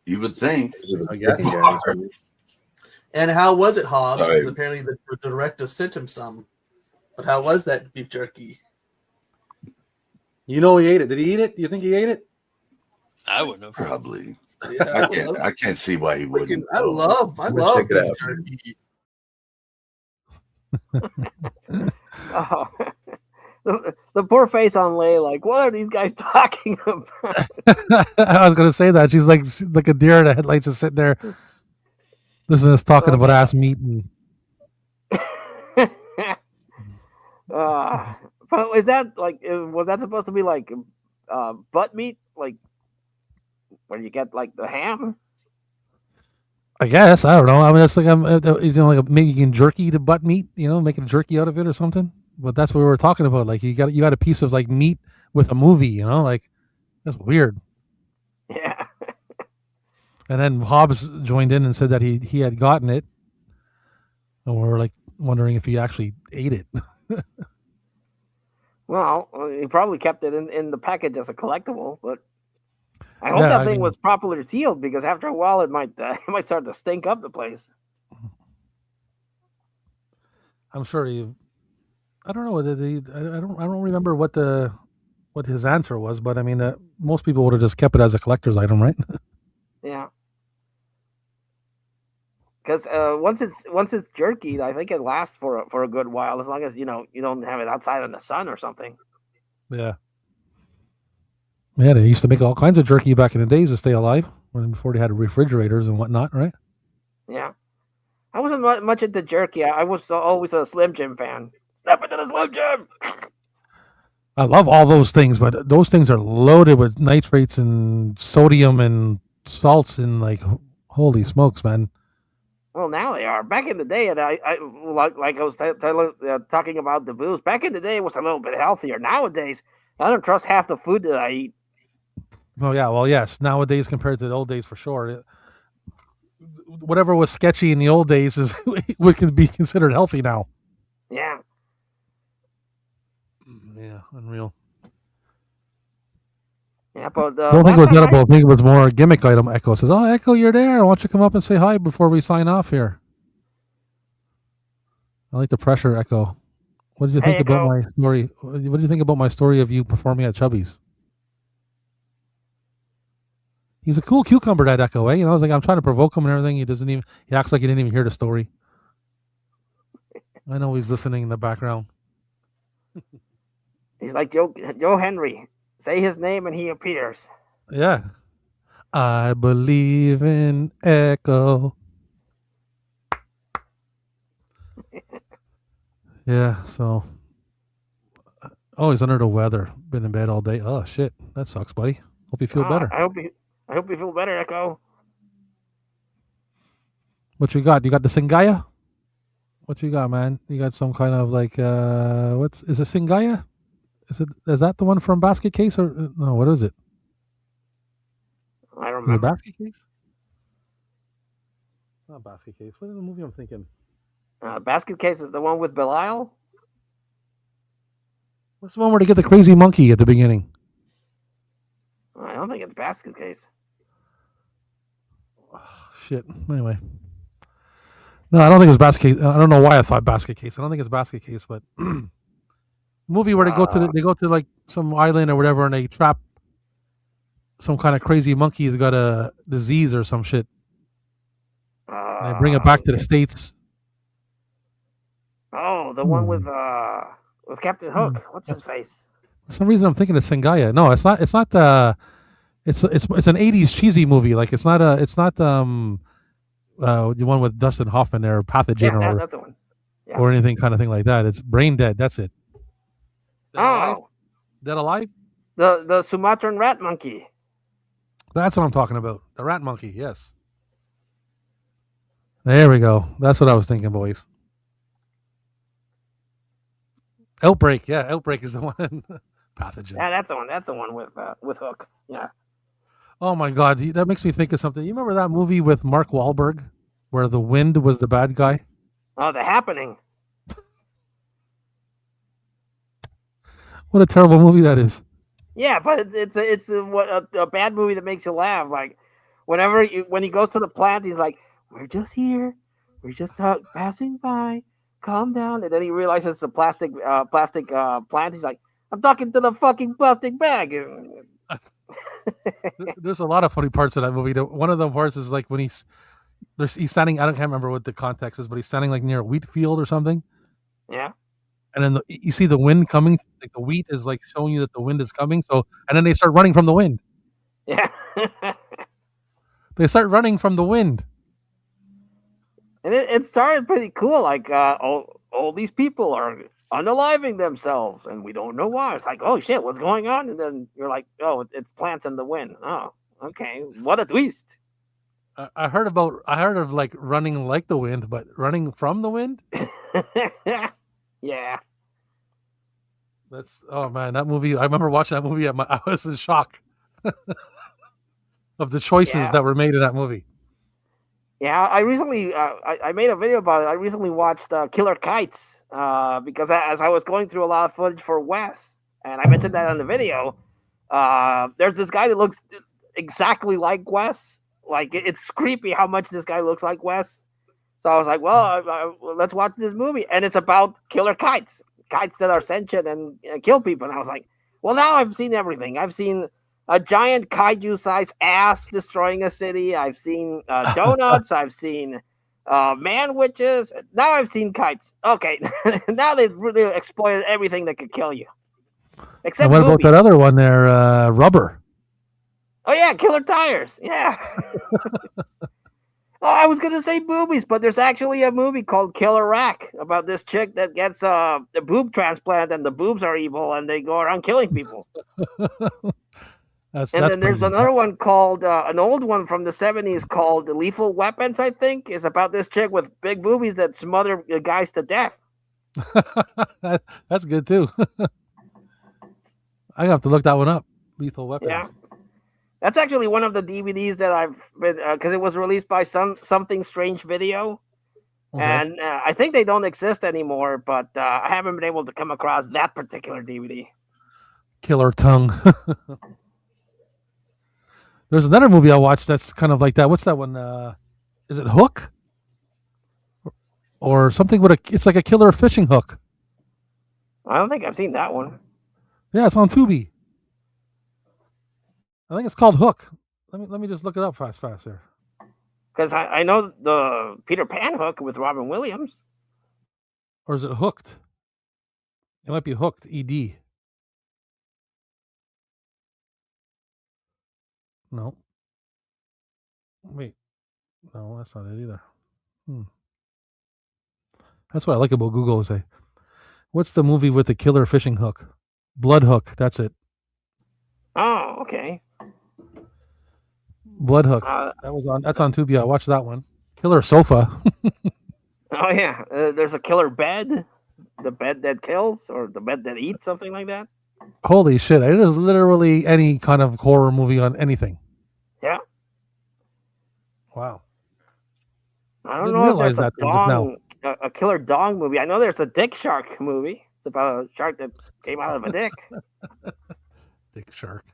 You would think. I guess. And how was it, Hobbs? Sorry. Because apparently the director sent him some. But how was that beef jerky? He ate it. Did he eat it? Do you think he ate it? I wouldn't have. Probably. Yeah, I can't see why he wouldn't. I love beef jerky. Oh, the poor face on Lay, like, what are these guys talking about? I was gonna say that she's like a deer in the headlights, just sitting there listening to us talking about ass meat and. But is that was that supposed to be like butt meat, like where you get like the ham? I guess I don't know. I mean, that's like making jerky to butt meat, making a jerky out of it or something. But that's what we were talking about. Like you got a piece of like meat with a movie, like that's weird. Yeah. And then Hobbs joined in and said that he had gotten it, and we were like wondering if he actually ate it. Well, he probably kept it in the package as a collectible, but I hope that thing was properly sealed, because after a while it might start to stink up the place. I'm sure I don't know. I don't remember what his answer was, but I mean, most people would have just kept it as a collector's item, right? Yeah. Because once it's jerky, I think it lasts for a good while, as long as you don't have it outside in the sun or something. Yeah. Yeah, they used to make all kinds of jerky back in the days to stay alive, before they had refrigerators and whatnot, right? Yeah. I wasn't much into jerky. I was always a Slim Jim fan. Step into the Slim Jim! I love all those things, but those things are loaded with nitrates and sodium and salts and holy smokes, man. Well, now they are. Back in the day, and I like I was talking about the booze. Back in the day, it was a little bit healthier. Nowadays, I don't trust half the food that I eat. Oh yeah, well yes. Nowadays compared to the old days, for sure, whatever was sketchy in the old days is what can be considered healthy now. Yeah. Yeah, unreal. Yeah, but I don't think it was edible. I think it was more a gimmick item. Echo says, "Oh, Echo, you're there. Why don't you come up and say hi before we sign off here?" I like the pressure, Echo. What did you think about my story? What did you think about my story of you performing at Chubby's? He's a cool cucumber, that Echo, eh? You know, I was like, I'm trying to provoke him and everything. He acts like he didn't even hear the story. I know he's listening in the background. He's like Joe Henry. Say his name and he appears. Yeah. I believe in Echo. Yeah, so. Oh, he's under the weather. Been in bed all day. Oh, shit. That sucks, buddy. Hope you feel better. I hope you feel better, Echo. What you got? You got the Singaya? What you got, man? You got some kind of like is it Singaya? Is that the one from Basket Case or no? What is it? I don't remember. Basket Case? Not Basket Case. What is the movie I'm thinking? Basket Case is the one with Belial. What's the one where they get the crazy monkey at the beginning? I don't think it's Basket Case. Oh, shit. Anyway. No, I don't think it was Basket Case. I don't know why I thought Basket Case. I don't think it's Basket Case, but movie where they go to like some island or whatever, and they trap some kind of crazy monkey who's got a disease or some shit. And they bring it back to the States. Oh, the one with Captain Hook. What's his face? For some reason, I'm thinking of Singaya. No, it's not. It's not. It's an '80s cheesy movie. Like it's not the one with Dustin Hoffman there, Pathogen, that's the one. Yeah. Or anything kind of thing like that. It's Brain Dead. That's it. Dead Alive? Dead Alive? The Sumatran rat monkey. That's what I'm talking about. The rat monkey. Yes. There we go. That's what I was thinking, boys. Outbreak. Yeah, Outbreak is the one. Pathogen. Yeah, that's the one. That's the one with Hook. Yeah. Oh my God, that makes me think of something. You remember that movie with Mark Wahlberg, where the wind was the bad guy? Oh, The Happening. What a terrible movie that is. Yeah, but it's a bad movie that makes you laugh. Like when he goes to the plant, he's like, "We're just here, we're just passing by. Calm down." And then he realizes it's a plastic plant. He's like, "I'm talking to the fucking plastic bag." There's a lot of funny parts of that movie. One of the parts is like when he's standing. I can't remember what the context is, but he's standing like near a wheat field or something. Yeah. And then you see the wind coming. Like the wheat is like showing you that the wind is coming. So and then they start running from the wind. Yeah. They start running from the wind. And it started pretty cool. Like all these people are unaliving themselves, and we don't know why. It's like, oh shit, what's going on? And then you're like, oh, it's plants in the wind. Oh, okay, what a twist. I heard of like running like the wind, but running from the wind. Yeah. Oh man, that movie. I remember watching that movie. I was in shock of the choices that were made in that movie. Yeah, I recently I made a video about it. I recently watched Killer Kites because as I was going through a lot of footage for Wes, and I mentioned that on the video, there's this guy that looks exactly like Wes. Like it's creepy how much this guy looks like Wes. So I was like, well, let's watch this movie, and it's about killer kites that are sentient and kill people. And I was like, well, now I've seen everything. I've seen a giant kaiju-sized ass destroying a city. I've seen donuts. I've seen man witches. Now I've seen kites. Okay, now they've really exploited everything that could kill you. Except and what movies. about that other one there, Rubber? Oh yeah, Killer Tires. Yeah. Oh, I was gonna say boobies, but there's actually a movie called Killer Rack about this chick that gets a boob transplant, and the boobs are evil, and they go around killing people. That's And that's then there's pretty another one called an old one from the 70s called Lethal Weapons, I think, is about this chick with big boobies that smother guys to death. That's good too. I have to look that one up. Lethal Weapons. Yeah. That's actually one of the DVDs that I've been because it was released by Something Strange Video. Okay. And I think they don't exist anymore, but I haven't been able to come across that particular DVD. Killer Tongue. There's another movie I watched that's kind of like that. What's that one? Is it Hook? Or something with it's like a killer fishing hook. I don't think I've seen that one. Yeah, it's on Tubi. I think it's called Hook. Let me just look it up fast here. Because I know the Peter Pan hook with Robin Williams. Or is it Hooked? It might be Hooked, ED. No. Wait. No, that's not it either. That's what I like about Google. Say, what's the movie with the killer fishing hook? Blood Hook. That's it. Oh, okay. Blood Hook. That was on. That's on Tubi. I watched that one. Killer Sofa. Oh yeah. There's a killer bed, the bed that kills, or the bed that eats, something like that. Holy shit! It is literally any kind of horror movie on anything. Yeah. Wow. I don't know if there's a killer dong movie. I know there's a dick shark movie. It's about a shark that came out of a dick. Dick shark.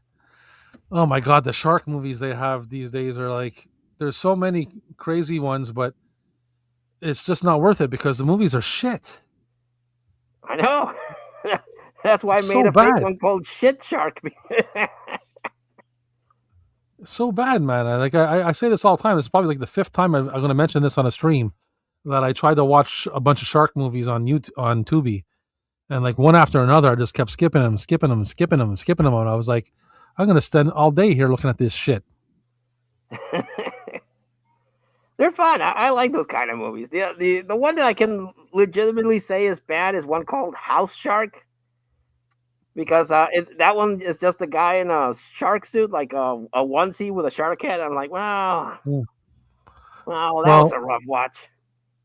Oh my god, the shark movies they have these days are like there's so many crazy ones, but it's just not worth it because the movies are shit. I know. That's why I made so a bad. fake one called Shit Shark. It's so bad, man. I say this all the time. It's probably like the fifth time I'm going to mention this on a stream that I tried to watch a bunch of shark movies on Tubi, and like one after another, I just kept skipping them. And I was like, I'm going to spend all day here looking at this shit. They're fun. I like those kind of movies. The one that I can legitimately say is bad is one called House Shark. Because that one is just a guy in a shark suit, like a onesie with a shark head. I'm like, well, that was a rough watch.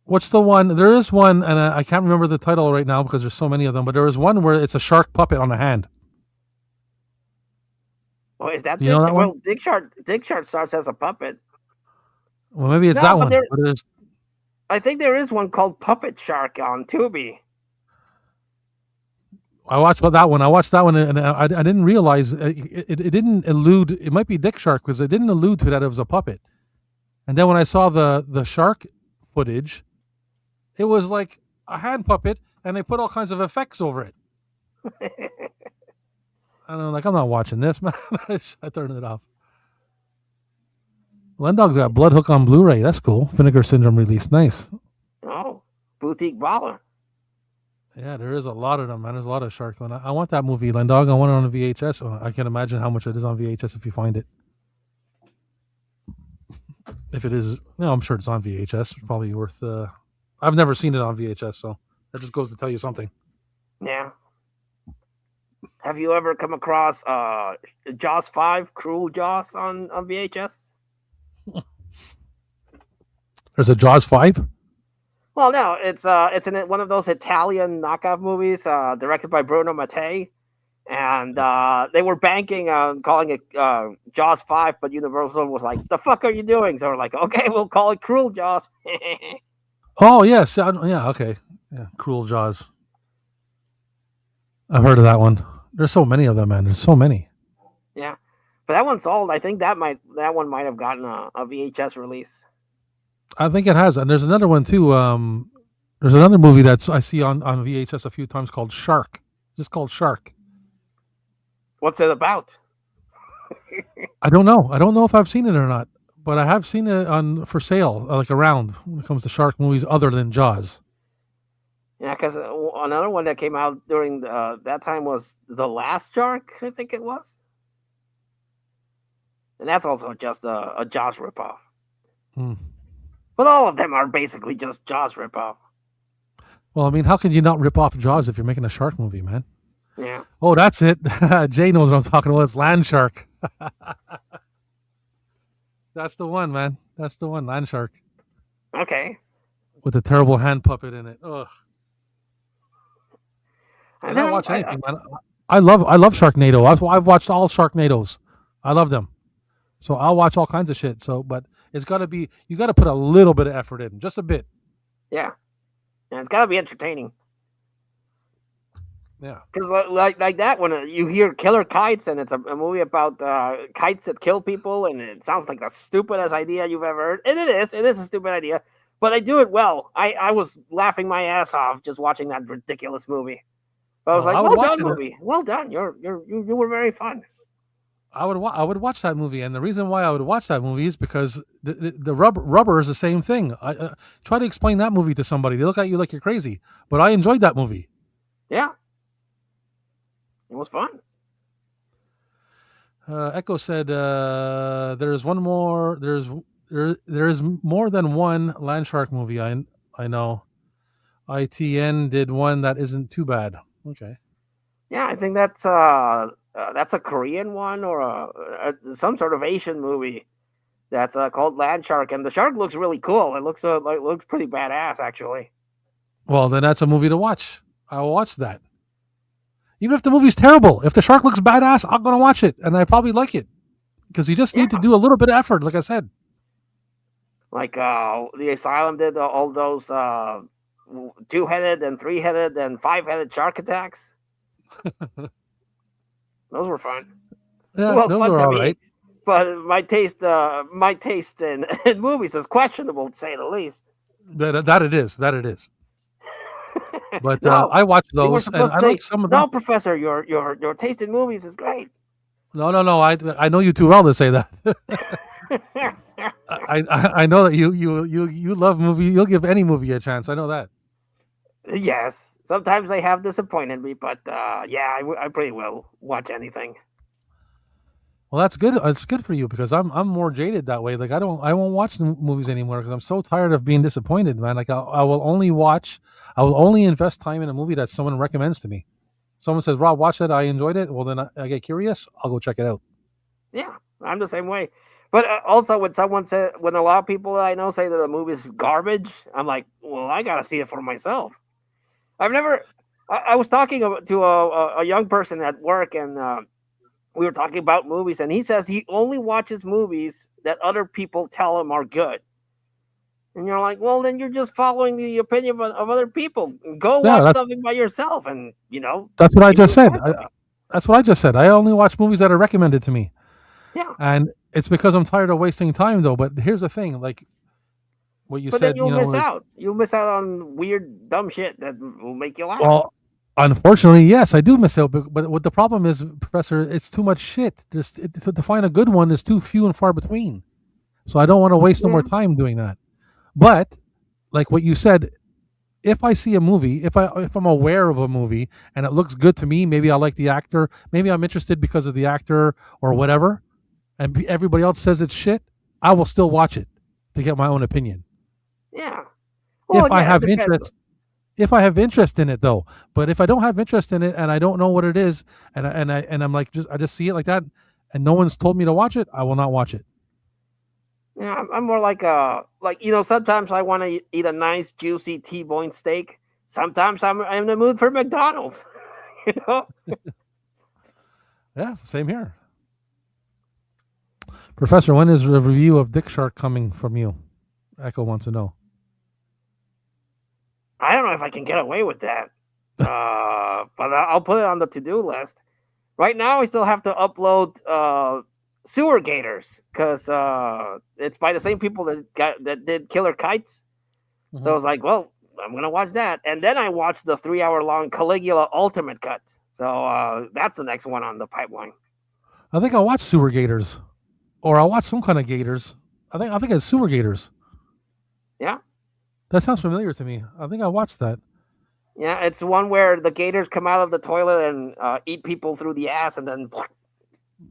What's the one? There is one, and I can't remember the title right now because there's so many of them. But there is one where it's a shark puppet on a hand. Oh, is that you know that one? Well, Dick Shark starts as a puppet. Well, maybe it's that one. I think there is one called Puppet Shark on Tubi. I watched that one. And I didn't realize it didn't allude. It might be Dick Shark because it didn't allude to that it was a puppet. And then when I saw the shark footage, it was like a hand puppet, and they put all kinds of effects over it. And I'm like, I'm not watching this, man. I turned it off. Lendog's got Blood Hook on Blu-ray. That's cool. Vinegar Syndrome release. Nice. Oh, boutique baller. Yeah, there is a lot of them, man. There's a lot of shark. I want that movie, Lendog. I want it on a VHS. Oh, I can imagine how much it is on VHS if you find it. If it is, no, I'm sure it's on VHS. It's probably worth. I've never seen it on VHS, so that just goes to tell you something. Yeah. Have you ever come across Jaws 5, Cruel Jaws on VHS? There's a Jaws 5? Well, no, it's in one of those Italian knockoff movies directed by Bruno Mattei, and they were banking on calling it Jaws 5, but Universal was like, "The fuck are you doing?" So we're like, "Okay, we'll call it Cruel Jaws." Oh yes, yeah, okay, yeah, Cruel Jaws. I've heard of that one. There's so many of them, man. There's so many. Yeah, but that one's old. I think that one might have gotten a VHS release. I think it has, and there's another one too. There's another movie that's I see on VHS a few times called Shark. Just called Shark. What's it about? I don't know. I don't know if I've seen it or not, but I have seen it on for sale, like around when it comes to shark movies other than Jaws. Yeah, because another one that came out during that time was The Last Shark, I think it was. And that's also just a Jaws ripoff. But all of them are basically just Jaws ripoff. Well, I mean, how can you not rip off Jaws if you're making a shark movie, man? Yeah. Oh, that's it. Jay knows what I'm talking about. It's Land Shark. That's the one, man. That's the one. Land Shark Okay. with the terrible hand puppet in it. Ugh. And I'll watch I, anything, man. I love Sharknado. I've watched all Sharknados. I love them. So I'll watch all kinds of shit. So, but it's got to be, you got to put a little bit of effort in, just a bit. yeah. And it's got to be entertaining. Yeah. Because like that, when you hear Killer Kites and it's a movie about kites that kill people, and it sounds like the stupidest idea you've ever heard. And it is a stupid idea, but they do it well. I was laughing my ass off just watching that ridiculous movie. But I was like, well done, movie. Well done. You were very fun. I would watch that movie, and the reason why I would watch that movie is because the rubber is the same thing. I try to explain that movie to somebody; they look at you like you're crazy. But I enjoyed that movie. Yeah, it was fun. Echo said, "There's one more. There is more than one land shark movie. I know. ITN did one that isn't too bad. Okay. Yeah, I think that's a Korean one or some sort of Asian movie that's called Land Shark, and the shark looks really cool. It looks looks pretty badass, actually. Well, then that's a movie to watch. I'll watch that. Even if the movie's terrible, if the shark looks badass, I'm gonna watch it, and I probably like it because you just need to do a little bit of effort, like I said. Like the Asylum did all those 2-headed and 3-headed and 5-headed shark attacks. Those were fun. Yeah, well, those fun are to all me, right. But my taste in movies is questionable, to say the least. That it is. But No, I watch you were those, and supposed I to say, like some of them. no, Professor, your taste in movies is great. No. I know you too well to say that. I know that you love movie. You'll give any movie a chance. I know that. Yes, sometimes they have disappointed me, but yeah, I pretty well watch anything. Well, that's good. It's good for you because I'm more jaded that way. Like I won't watch movies anymore because I'm so tired of being disappointed, man. Like I will only invest time in a movie that someone recommends to me. Someone says, "Rob, watch that. I enjoyed it." Well, then I get curious. I'll go check it out. Yeah, I'm the same way. But also, when a lot of people I know say that a movie's garbage, I'm like, well, I gotta see it for myself. I've never. I was talking to a young person at work, and we were talking about movies, and he says he only watches movies that other people tell him are good. And you're like, well, then you're just following the opinion of other people. Go watch something by yourself, and That's what I just said. That's what I just said. I only watch movies that are recommended to me. Yeah. And it's because I'm tired of wasting time, though. But here's the thing, like what you but said. then you'll miss out. You'll miss out on weird, dumb shit that will make you laugh. Well, unfortunately, yes, I do miss out. But what the problem is, Professor, it's too much shit. To find a good one is too few and far between. So I don't want to waste no more time doing that. But like what you said, if I see a movie, if I'm aware of a movie and it looks good to me, maybe I like the actor, maybe I'm interested because of the actor or whatever, and everybody else says it's shit, I will still watch it to get my own opinion. Yeah. Well, if I have interest in it, though. But if I don't have interest in it and I don't know what it is, and I'm like I just see it like that, and no one's told me to watch it, I will not watch it. Yeah, I'm more like sometimes I want to eat a nice juicy T-bone steak. Sometimes I'm in the mood for McDonald's. Yeah, same here. Professor, when is the review of Dick Shark coming from you? Echo wants to know. I don't know if I can get away with that, but I'll put it on the to-do list. Right now, I still have to upload Sewer Gators because it's by the same people that did Killer Kites. Mm-hmm. So I was like, well, I'm gonna watch that, and then I watched the 3-hour-long Caligula Ultimate Cut. So that's the next one on the pipeline. I think I'll watch Sewer Gators, or I'll watch some kind of Gators. I think it's Sewer Gators. Yeah, that sounds familiar to me. I think I watched that. Yeah, it's the one where the gators come out of the toilet and eat people through the ass, and then.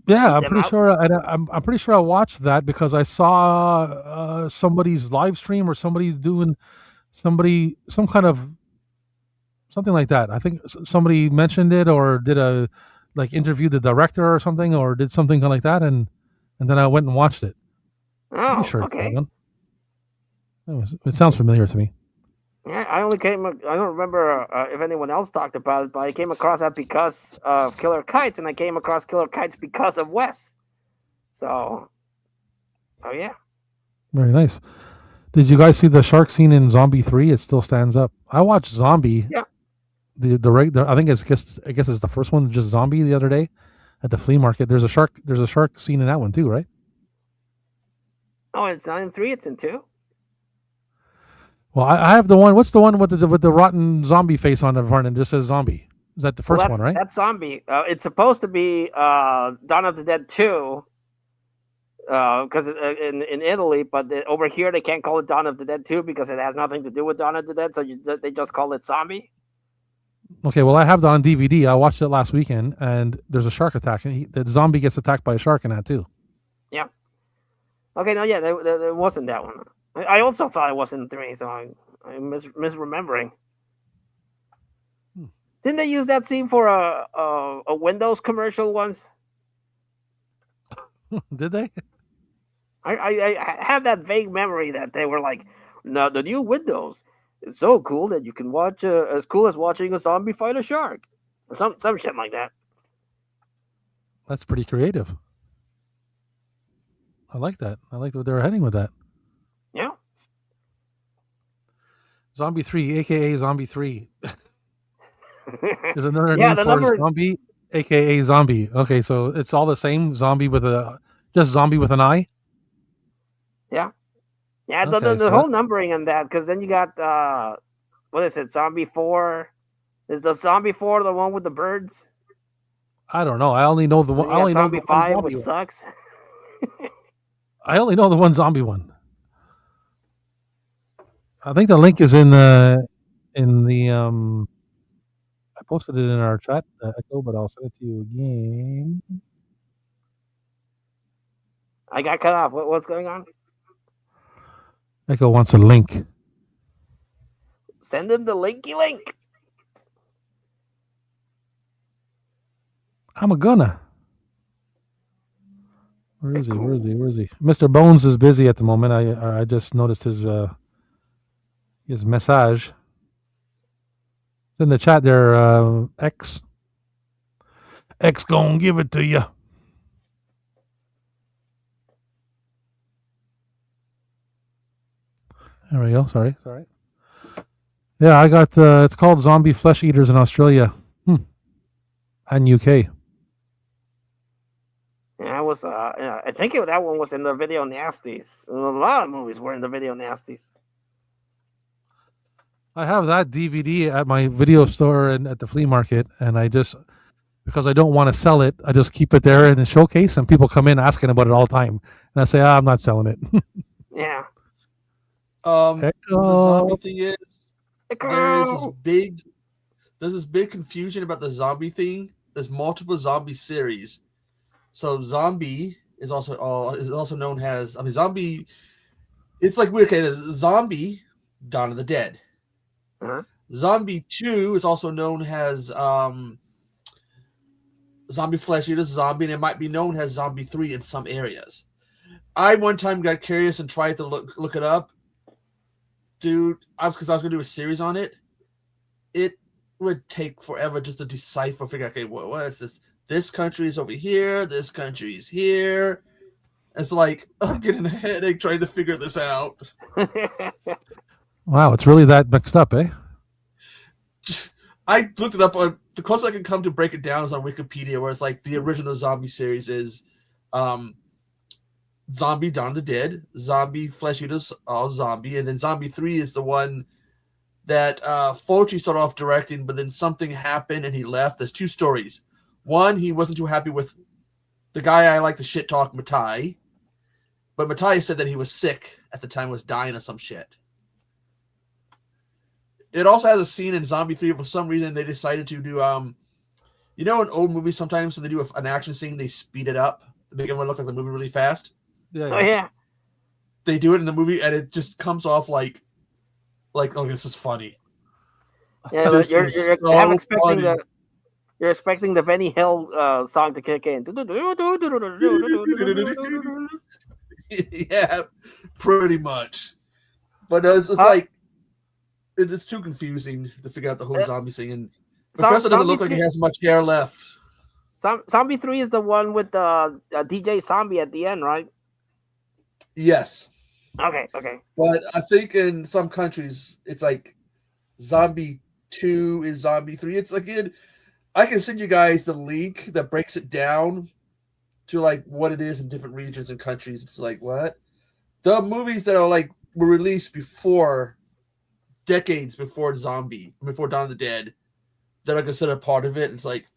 Yeah, I'm pretty sure. I'm pretty sure I watched that because I saw somebody's live stream or somebody's doing some kind of something like that. I think somebody mentioned it or did a like interviewed the director or something or did something like that, and then I went and watched it. Pretty Oh, sure it's that okay. one. It sounds familiar to me. Yeah, I don't remember if anyone else talked about it, but I came across that because of Killer Kites, and I came across Killer Kites because of Wes. So yeah. Very nice. Did you guys see the shark scene in Zombie 3? It still stands up. I watched Zombie. Yeah. The I think I guess it's the first one, just Zombie, the other day at the flea market. There's a shark scene in that one too, right? Oh, it's not in 3, it's in 2. Well, I have the one. What's the one with the rotten zombie face on the front and just says zombie? Is that the first one, right? That's Zombie. It's supposed to be Dawn of the Dead 2. Because in Italy, but over here they can't call it Dawn of the Dead 2 because it has nothing to do with Dawn of the Dead, so they just call it Zombie. Okay, well I have that on DVD. I watched it last weekend, and there's a shark attack, and the zombie gets attacked by a shark in that too. Yeah. Okay, no, yeah, there wasn't that one. I also thought it was in 3, so I'm misremembering. Didn't they use that scene for a Windows commercial once? Did they? I have that vague memory that they were like, "No, the new Windows is so cool that you can watch as cool as watching a zombie fight a shark," or some shit like that. That's pretty creative. I like that. I like where they were heading with that. Yeah. Zombie 3, aka Zombie 3. There's another name for Zombie, aka Zombie. Okay, so it's all the same. Zombie with just Zombie with an I. Yeah. Yeah, Okay, the whole numbering on that, because then you got what is it? Zombie 4. Is the Zombie 4 the one with the birds? I don't know. I only know the one. I only know Zombie the 5, which sucks. I only know the one zombie one. I think the link is in the I posted it in our chat, Echo, but I'll send it to you again. I got cut off. What's going on? Echo wants a link. Send him the linky link. I'm gonna. Where is he? Where is he? Where is he? Mr. Bones is busy at the moment. I just noticed his message. It's in the chat there, X. X gonna give it to you. There we go. Sorry. Yeah, I got. It's called Zombie Flesh Eaters in Australia, and UK. Yeah, I think that one was in the Video Nasties. A lot of movies were in the Video Nasties. I have that DVD at my video store and at the flea market, and I just, because I don't want to sell it, I just keep it there in the showcase, and people come in asking about it all the time, and I say, I'm not selling it. Yeah. The zombie thing is there's this big confusion about the zombie thing. There's multiple zombie series. So zombie is also known as zombie. It's like weird. Okay, there's zombie, Dawn of the Dead. Uh-huh. Zombie 2 is also known as Zombie Flesh Eaters, Zombie, and it might be known as Zombie 3 in some areas. I one time got curious and tried to look it up. Dude, because I was going to do a series on it. It would take forever just to decipher, figure out, okay, what is this? This country is over here. This country is here. It's like, I'm getting a headache trying to figure this out. Wow, it's really that mixed up, eh? I looked it up. The closest I can come to break it down is on Wikipedia, where it's like the original zombie series is Zombie Dawn of the Dead, Zombie Flesh Eaters, Zombie, and then Zombie 3 is the one that Fulci started off directing, but then something happened and he left. There's 2 stories. One, he wasn't too happy with the guy I like to shit talk, Matai, but Matai said that he was sick at the time, was dying of some shit. It also has a scene in Zombie 3. For some reason, they decided to do, in old movies, sometimes when they do an action scene, they speed it up to make everyone look like the movie really fast. Yeah. Oh, yeah. They do it in the movie, and it just comes off like, oh, this is funny. Yeah, This you're is you're so expecting funny. you're expecting the Benny Hill song to kick in. Yeah, pretty much. But it's like it's too confusing to figure out the whole zombie thing. And Professor doesn't look like he has much hair left. Zombie 3 is the one with the DJ Zombie at the end, right? Yes. Okay. But I think in some countries it's like Zombie 2 is Zombie 3. It's again, I can send you guys the link that breaks it down to like what it is in different regions and countries. It's like what? The movies that are like were released decades before before Dawn of the Dead, that are considered part of it. It's like,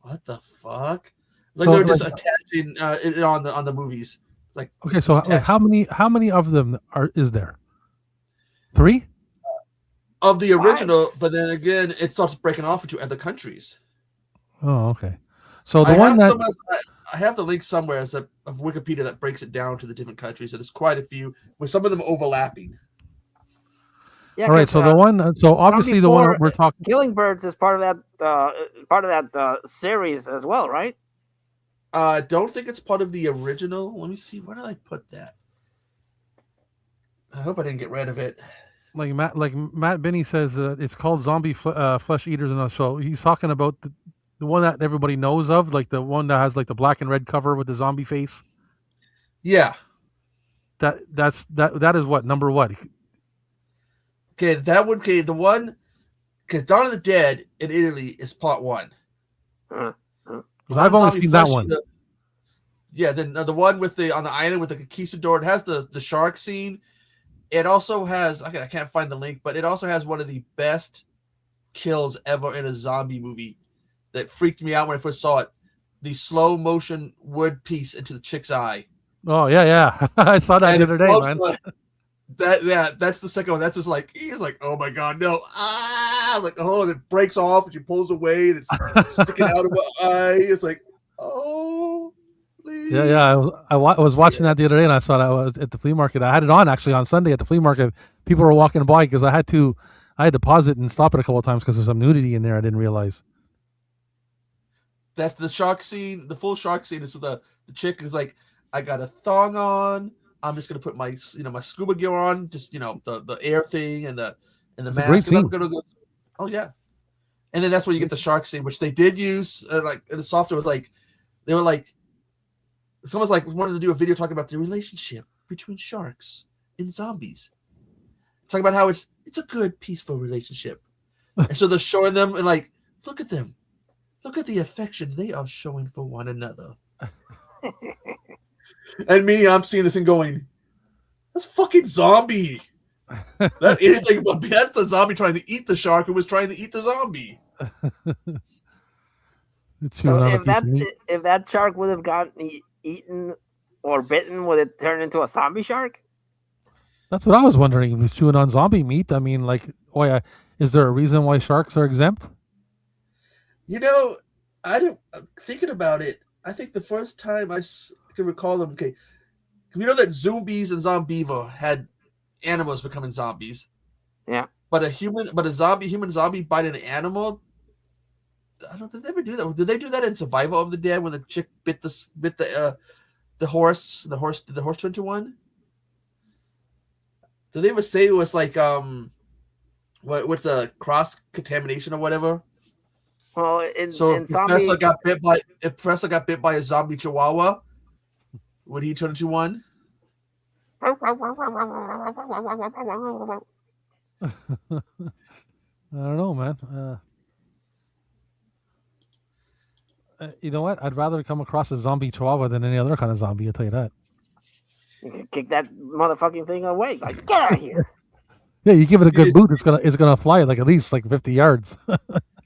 what the fuck? Like they're just attaching it on the movies. Like okay, so like how many of them is there? 3 of the original, but then again, it starts breaking off into other countries. Oh, okay. So the one that I have the link somewhere of Wikipedia that breaks it down to the different countries. And there's quite a few, with some of them overlapping. Yeah, all right. So the one, so obviously the one we're talking, Killing Birds is part of that series as well, right? I don't think it's part of the original. Let me see. Where did I put that? I hope I didn't get rid of it. Like Matt Binney says, it's called Zombie Flesh Eaters, and so he's talking about the one that everybody knows of, like the one that has like the black and red cover with the zombie face. Yeah. That is what number what? Okay, that one. Okay, the one because Dawn of the Dead in Italy is part 1. Because I've only seen that one. Then the one with on the island with the conquistador. It has the shark scene. It also has. I can't find the link, but it also has one of the best kills ever in a zombie movie. That freaked me out when I first saw it. The slow motion wood piece into the chick's eye. Oh yeah. I saw that the other day, man. That's the second one. That's just like he's like, oh my god, no, like and it breaks off and she pulls away and it's sticking out of her eye. It's like, oh, please. Yeah. I was watching that the other day and I saw that I was at the flea market. I had it on actually on Sunday at the flea market. People were walking by because I had to pause it and stop it a couple of times because there's some nudity in there. I didn't realize. That's the shark scene. The full shark scene is with the chick is like, I got a thong on. I'm just gonna put my my scuba gear on, just the air thing and the mask. Great scene. I'm gonna go. Oh yeah, and then that's where you get the shark scene, which they did use. Like in the software was like, they were like, someone's like wanted to do a video talking about the relationship between sharks and zombies, talking about how it's a good peaceful relationship, and so they're showing them and like, look at them, look at the affection they are showing for one another. And me, I'm seeing this thing going, that's fucking zombie. That's anything but that's the zombie trying to eat the shark who was trying to eat the zombie. So if that shark would have gotten eaten or bitten, would it turn into a zombie shark? That's what I was wondering. If he's chewing on zombie meat, I mean, like, is there a reason why sharks are exempt? Thinking about it, I think the first time I can recall them. Okay, we know that Zombies and Zombieva had animals becoming zombies. Yeah, but a human zombie bite an animal. Did they ever do that? Did they do that in Survival of the Dead when the chick bit the horse? Did the horse turn into one? Did they ever say it was like what's a cross contamination or whatever? Well, if Professor got bit by a zombie chihuahua, would he turn into one? I don't know, man. You know what? I'd rather come across a zombie chihuahua than any other kind of zombie. I'll tell you that. You can kick that motherfucking thing away. Like, get out of here. Yeah, you give it a good boot, it's gonna fly like at least like 50 yards.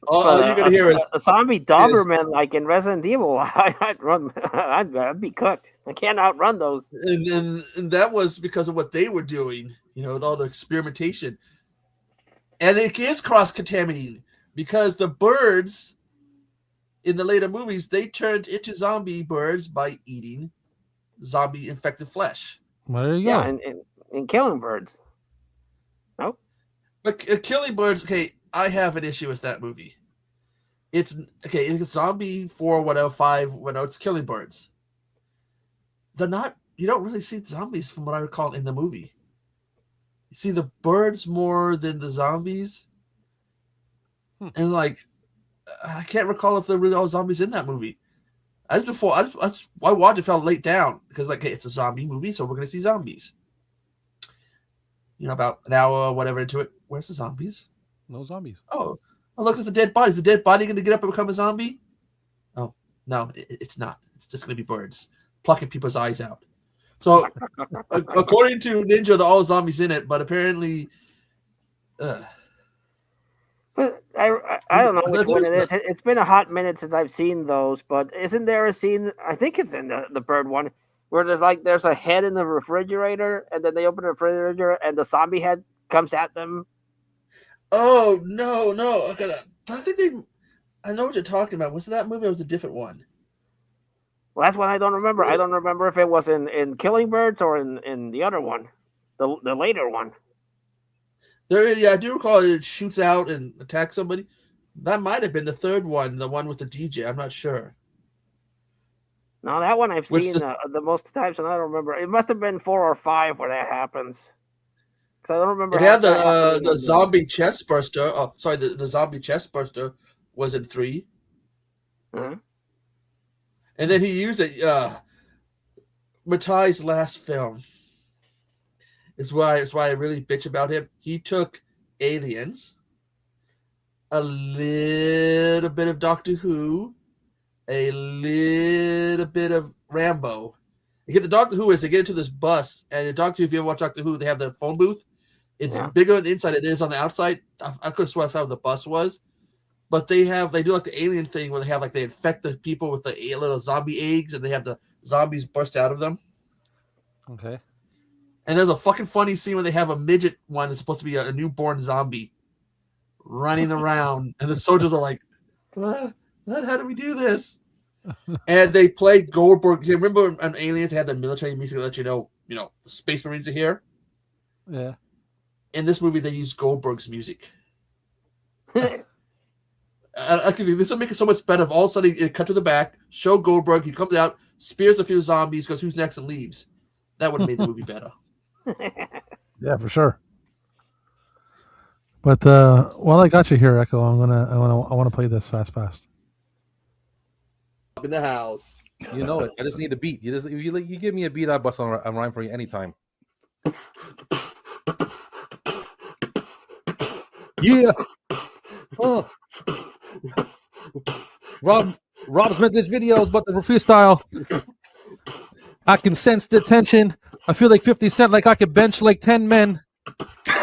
All you're gonna hear is a zombie Doberman, like in Resident Evil. I'd run. I'd be cooked. I can't outrun those. And that was because of what they were doing. With all the experimentation, and it is cross contaminating because the birds in the later movies they turned into zombie birds by eating zombie infected flesh. Well, there you go. And killing birds. Nope. But killing birds. Okay. I have an issue with that movie. It's okay. It's Zombie 4-105. When it's killing birds. They're not. You don't really see zombies from what I recall in the movie. You see the birds more than the zombies, and like I can't recall if there really all zombies in that movie. As before, I watched it, fell late down because like it's a zombie movie, so we're gonna see zombies. You know, about an hour or whatever into it. Where's the zombies? No zombies. Oh, look, it's a dead body. Is the dead body going to get up and become a zombie? Oh, no, it's not. It's just going to be birds plucking people's eyes out. So, according to Ninja, they're all zombies in it, but apparently... But I don't know which one it is. It's been a hot minute since I've seen those, but isn't there a scene, I think it's in the bird one, where there's a head in the refrigerator, and then they open the refrigerator, and the zombie head comes at them? Oh, no. I know what you're talking about. Was it that movie or was it a different one? Well, that's what I don't remember. I don't remember if it was in Killing Birds or in the other one, the later one. Yeah, I do recall it shoots out and attacks somebody. That might have been the third one, the one with the DJ. I'm not sure. No, that one I've seen the most times, and I don't remember. It must have been 4 or 5 where that happens. Because I don't remember. It had the zombie chest burster. Oh, sorry, the zombie chest burster was in 3. Mm-hmm. And then he used it. Matai's last film is why I really bitch about him. He took Aliens, a little bit of Doctor Who, a little bit of Rambo. You get the Doctor Who is they get into this bus, and the Doctor Who, if you ever watch Doctor Who, they have the phone booth. It's bigger on the inside than it is on the outside. I could have sworn that's how the bus was. But they do like the alien thing where they infect the people with the little zombie eggs, and they have the zombies burst out of them. Okay. And there's a fucking funny scene where they have a midget one that's supposed to be a newborn zombie running around, and the soldiers are like, "What? How do we do this?" And they play Goldberg. You remember on Aliens they had the military music to let you know the Space Marines are here. Yeah. In this movie, they use Goldberg's music. This would make it so much better if all of a sudden it cut to the back, show Goldberg, he comes out, spears a few zombies, goes, "Who's next?" and leaves. That would have made the movie better. Yeah, for sure. But while I got you here, Echo, I want to play this fast. In the house. You know it. I just need a beat. You give me a beat, I bust on a rhyme for you anytime. Yeah. Oh. Rob's made this videos, but the freestyle. I can sense the tension. I feel like 50 Cent, like I could bench like 10 men.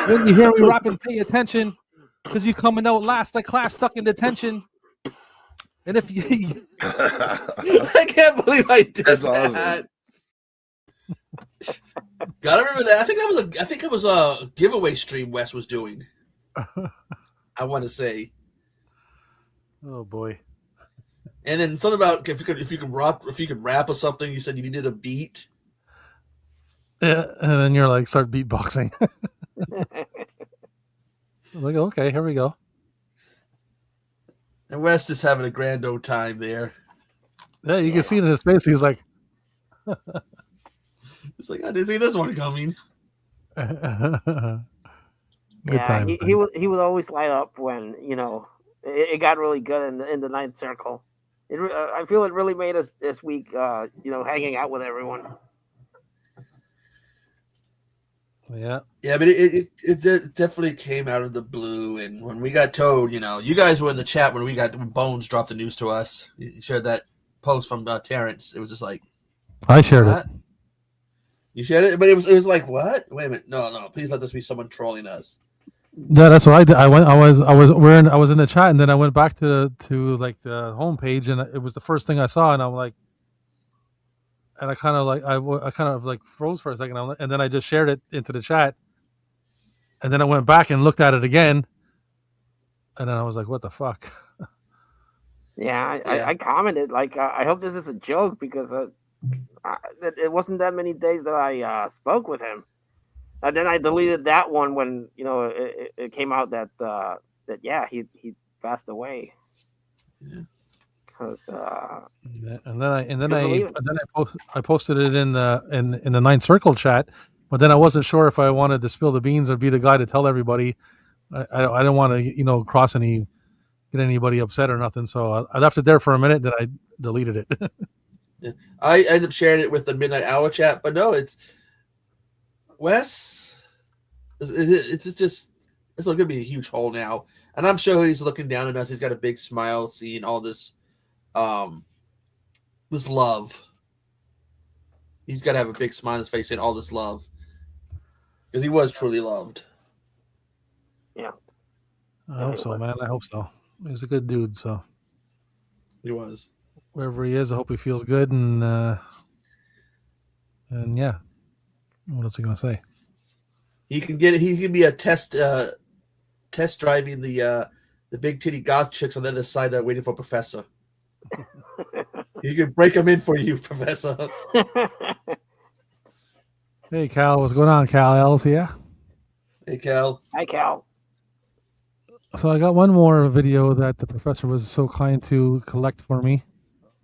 When you hear me rapping, pay attention, because you coming out last like class stuck in detention. And if you, I can't believe I did that. Awesome. Gotta remember that. I think it was a giveaway stream Wes was doing. I want to say. Oh boy. And then something about if you could rap or something. You said you needed a beat. Yeah, and then you're like start beatboxing. Like, okay, here we go. And Wes just having a grand old time there. Yeah, you can see it in his face. He's like, it's like I didn't see this one coming. Good time. He would always light up when it got really good in the ninth circle. I feel it really made us this week, hanging out with everyone. Yeah, but it definitely came out of the blue. And when we got told, you guys were in the chat when Bones dropped the news to us. You shared that post from Terrence. It was just like, I shared it. You shared it, but it was like, what? Wait a minute, no, please let this be someone trolling us. Yeah, that's what I did. I was in the chat, and then I went back to like the homepage, and it was the first thing I saw, and I'm like, and I kind of like froze for a second, and then I just shared it into the chat, and then I went back and looked at it again, and then I was like, what the fuck? Yeah, I commented like, I hope this is a joke because it wasn't that many days that I spoke with him. And then I deleted that one when it came out that that yeah, he passed away. Yeah. Because I posted it in the Ninth Circle chat, but then I wasn't sure if I wanted to spill the beans or be the guy to tell everybody. I didn't want to get anybody upset or nothing, so I left it there for a minute. Then I deleted it. Yeah. I ended up sharing it with the Midnight Hour chat, but no, it's Wes. It's going to be a huge hole now, and I'm sure he's looking down at us. He's got a big smile, seeing all this, this love. He's got to have a big smile on his face, seeing all this love, because he was truly loved. Yeah, I hope so, man. I hope so. He's a good dude, so he was. Wherever he is, I hope he feels good, and yeah. What else are you gonna say? He can be a test driving the big titty goth chicks on the other side that are waiting for Professor. He can break them in for you, Professor. Hey, Cal, what's going on? Cal L's here. Hey, Cal. Hi, Cal. So I got one more video that the professor was so kind to collect for me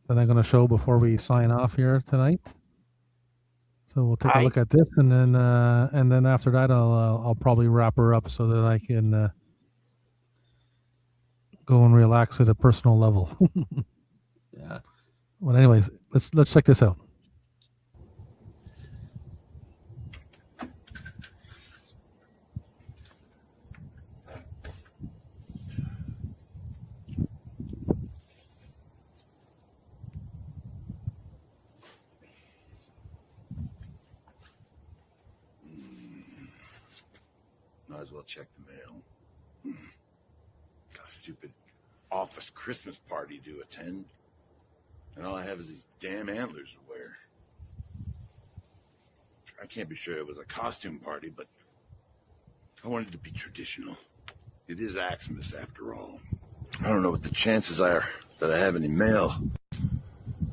that I'm going to show before we sign off here tonight. So we'll take a look at this, and then after that, I'll probably wrap her up so that I can go and relax at a personal level. Yeah. Well, anyways, let's check this out. Might as well check the mail. Got a stupid office Christmas party to attend, and all I have is these damn antlers to wear. I can't be sure it was a costume party, but I wanted to be traditional. It is Xmas after all. I don't know what the chances are that I have any mail,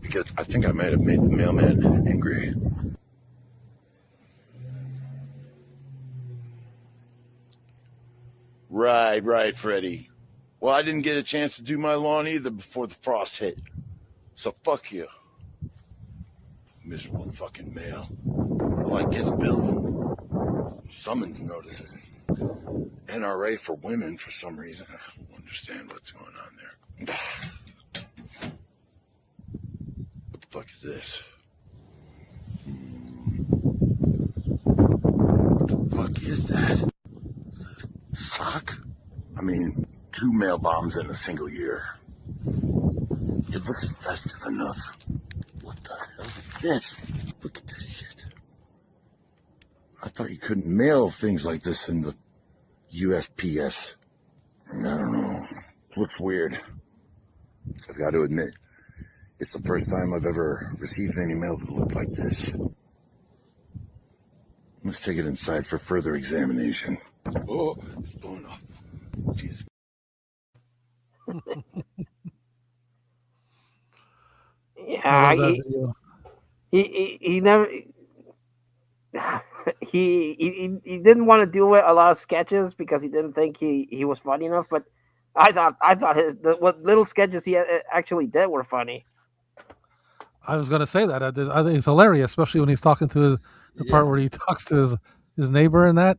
because I think I might have made the mailman angry. Right, Freddy. Well, I didn't get a chance to do my lawn either before the frost hit. So fuck you. Miserable fucking mail. All I get bills and summons notices. NRA for women for some reason. I don't understand what's going on there. What the fuck is this? What the fuck is that? Sock? I mean, 2 mail bombs in a single year. It looks festive enough. What the hell is this? Look at this shit. I thought you couldn't mail things like this in the USPS. I don't know. It looks weird. I've got to admit, it's the first time I've ever received any mail that looked like this. Let's take it inside for further examination. Oh, it's blowing off. Jesus. Yeah, he never he didn't want to do a lot of sketches because he didn't think he was funny enough. But I thought what little sketches he actually did were funny. I was going to say that I think it's hilarious, especially when he's talking to the part where he talks to his neighbor and that.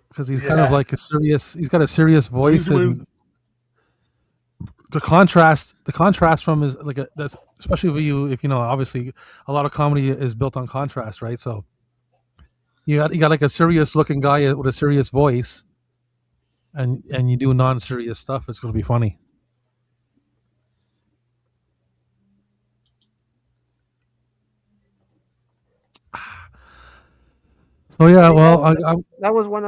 Because he's kind of like he's got a serious voice, and the contrast from his that's especially if you know, obviously a lot of comedy is built on contrast, right? So you got like a serious looking guy with a serious voice, and you do non-serious stuff, it's going to be funny. Oh yeah, well, that was one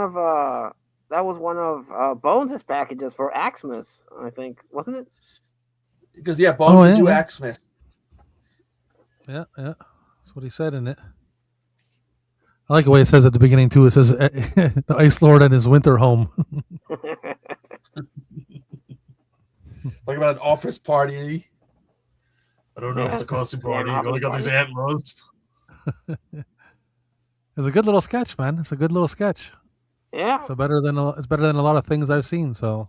of Bones' packages for Xmas, I think, wasn't it? Because Bones would do Xmas. Yeah, that's what he said in it. I like the way it says at the beginning too. It says the Ice Lord and his winter home. Like about an office party. I don't know if it's a costume party. You only got these antlers. It's a good little sketch, man. It's a good little sketch. Yeah. So it's better than a lot of things I've seen. So.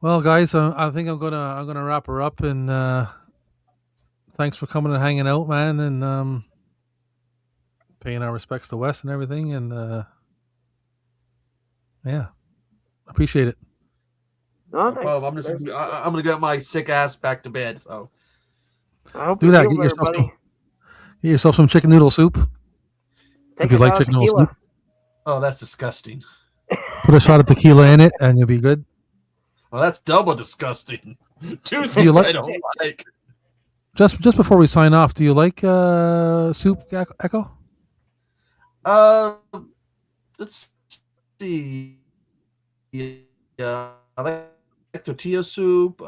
Well, guys, I think I'm gonna wrap her up, and thanks for coming and hanging out, man, and paying our respects to Wes and everything, and yeah, appreciate it. No, No problem. I'm gonna get my sick ass back to bed. So I hope Do you that. feel better, buddy. Get yourself some chicken noodle soup. Take if you a like shot of chicken noodle tequila. soup, oh, that's disgusting. put a shot of tequila in it, and you'll be good. Well, that's double disgusting. Two you things like- I don't like. Just before we sign off, do you like soup, Echo? Let's see. Yeah, I like tortilla soup.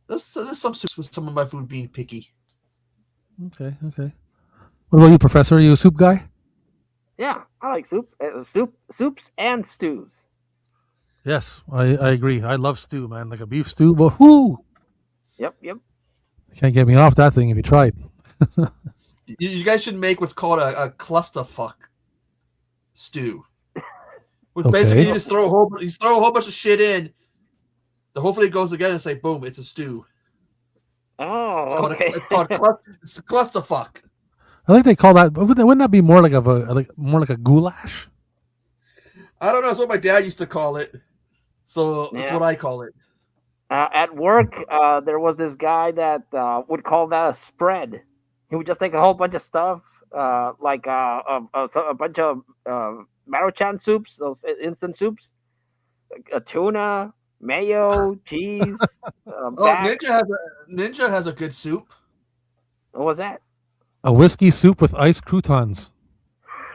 There's some soups with some of my food being picky. Okay. What about you, Professor? Are you a soup guy? Yeah, I like soup. Soups and stews. Yes, I agree. I love stew, man. Like a beef stew, but whoo! Yep. Can't get me off that thing if you tried. You guys should make what's called a clusterfuck stew. Which Okay. basically you just throw a whole bunch of shit in. Hopefully it goes together and say, boom, it's a stew. Oh, It's called, okay. it's a clusterfuck. I think they call that. Wouldn't that be more like more like a goulash? I don't know. That's what my dad used to call it. So that's Yeah. what I call it. At work, there was this guy that would call that a spread. He would just take a whole bunch of stuff, like a bunch of Maruchan soups, those instant soups, a tuna, mayo, cheese. Ninja has a good soup. What was that? A whiskey soup with iced croutons.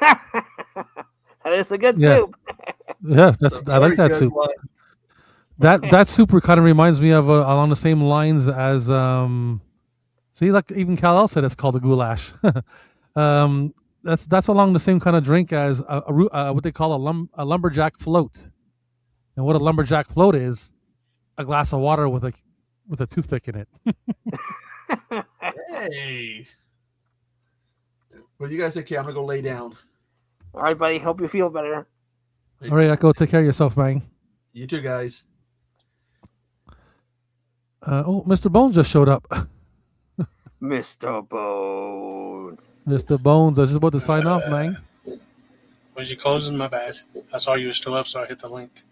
That is a good Yeah. soup. Yeah, I like that Very soup. good That soup kind of reminds me of along the same lines as see, like even Kal-El said it's called a goulash. That's along the same kind of drink as what they call a lumberjack float. And what a lumberjack float is, a glass of water with a toothpick in it. Hey. Well, you guys take care. I'm gonna go lay down. All right, buddy. Hope you feel better. All right, Echo, take care of yourself, man. You too, guys. Mr. Bones just showed up. Mr. Bones. Mr. Bones, I was just about to sign off, man. Was you closing? My bad. I saw you were still up, so I hit the link.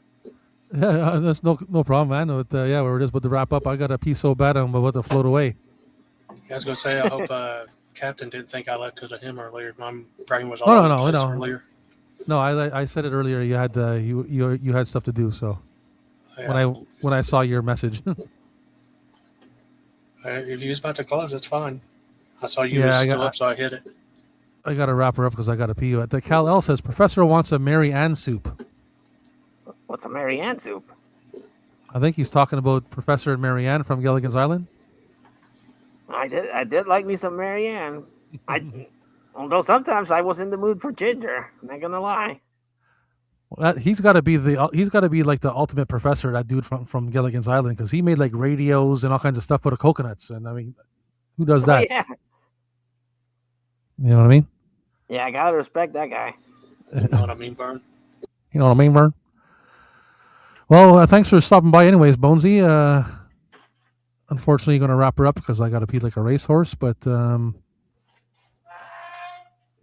Yeah, that's no problem, man. But, yeah, we're just about to wrap up. I got a pee so bad I'm about to float away. Yeah, I was gonna say I hope Captain didn't think I left because of him earlier. My brain was all Oh, over the no, place no. earlier. No, I said it earlier. You had you had stuff to do. So Yeah. when I saw your message, If you was about to close, that's fine. I saw you Yeah, was I still got- up, so I hit it. I got to wrap her up because I got to pee. The Kal-El says Professor wants a Mary Ann soup. What's a Mary Ann soup? I think he's talking about Professor and Mary Ann from Gilligan's Island. I did like me some Mary Ann. Although sometimes I was in the mood for ginger. I'm not gonna lie. Well, he's got to be like the ultimate professor, that dude from Gilligan's Island, because he made like radios and all kinds of stuff out of coconuts. And I mean, who does that? Oh, yeah. You know what I mean? Yeah, I gotta respect that guy. You know what I mean, Vern? You know what I mean, Vern? Well, thanks for stopping by anyways, Bonesy. Unfortunately, going to wrap her up because I got to pee like a racehorse. But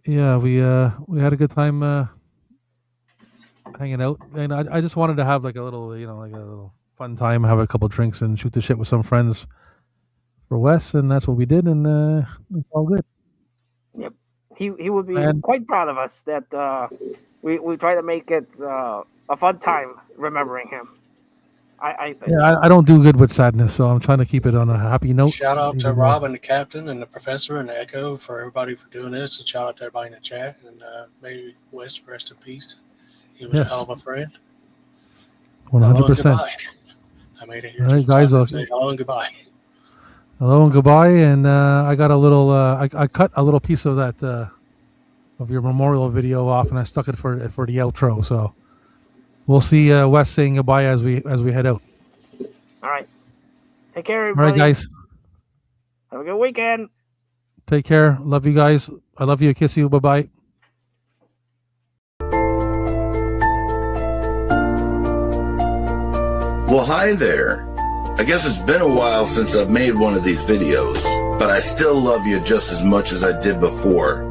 yeah, we had a good time hanging out. And I just wanted to have like a little, like a little fun time, have a couple drinks and shoot the shit with some friends for Wes. And that's what we did. And it's all good. Yep. He would be And- quite proud of us that we try to make it a fun time remembering him. I think. Yeah, I don't do good with sadness, so I'm trying to keep it on a happy note. Shout out to even Rob and the Captain and the Professor and the Echo for everybody for doing this. And shout out to everybody in the chat. And may Wes rest in peace. He was Yes. a hell of a friend. 100%. Hello and goodbye. I made it here. All right, just guys, to I'll- say hello and goodbye. Hello and goodbye. And I got a little. I cut a little piece of that of your memorial video off, and I stuck it for the outro. So we'll see Wes saying goodbye as we head out. All right. Take care, All everybody. right, guys. Have a good weekend. Take care. Love you guys. I love you. Kiss you. Bye bye. Well, hi there. I guess it's been a while since I've made one of these videos, but I still love you just as much as I did before.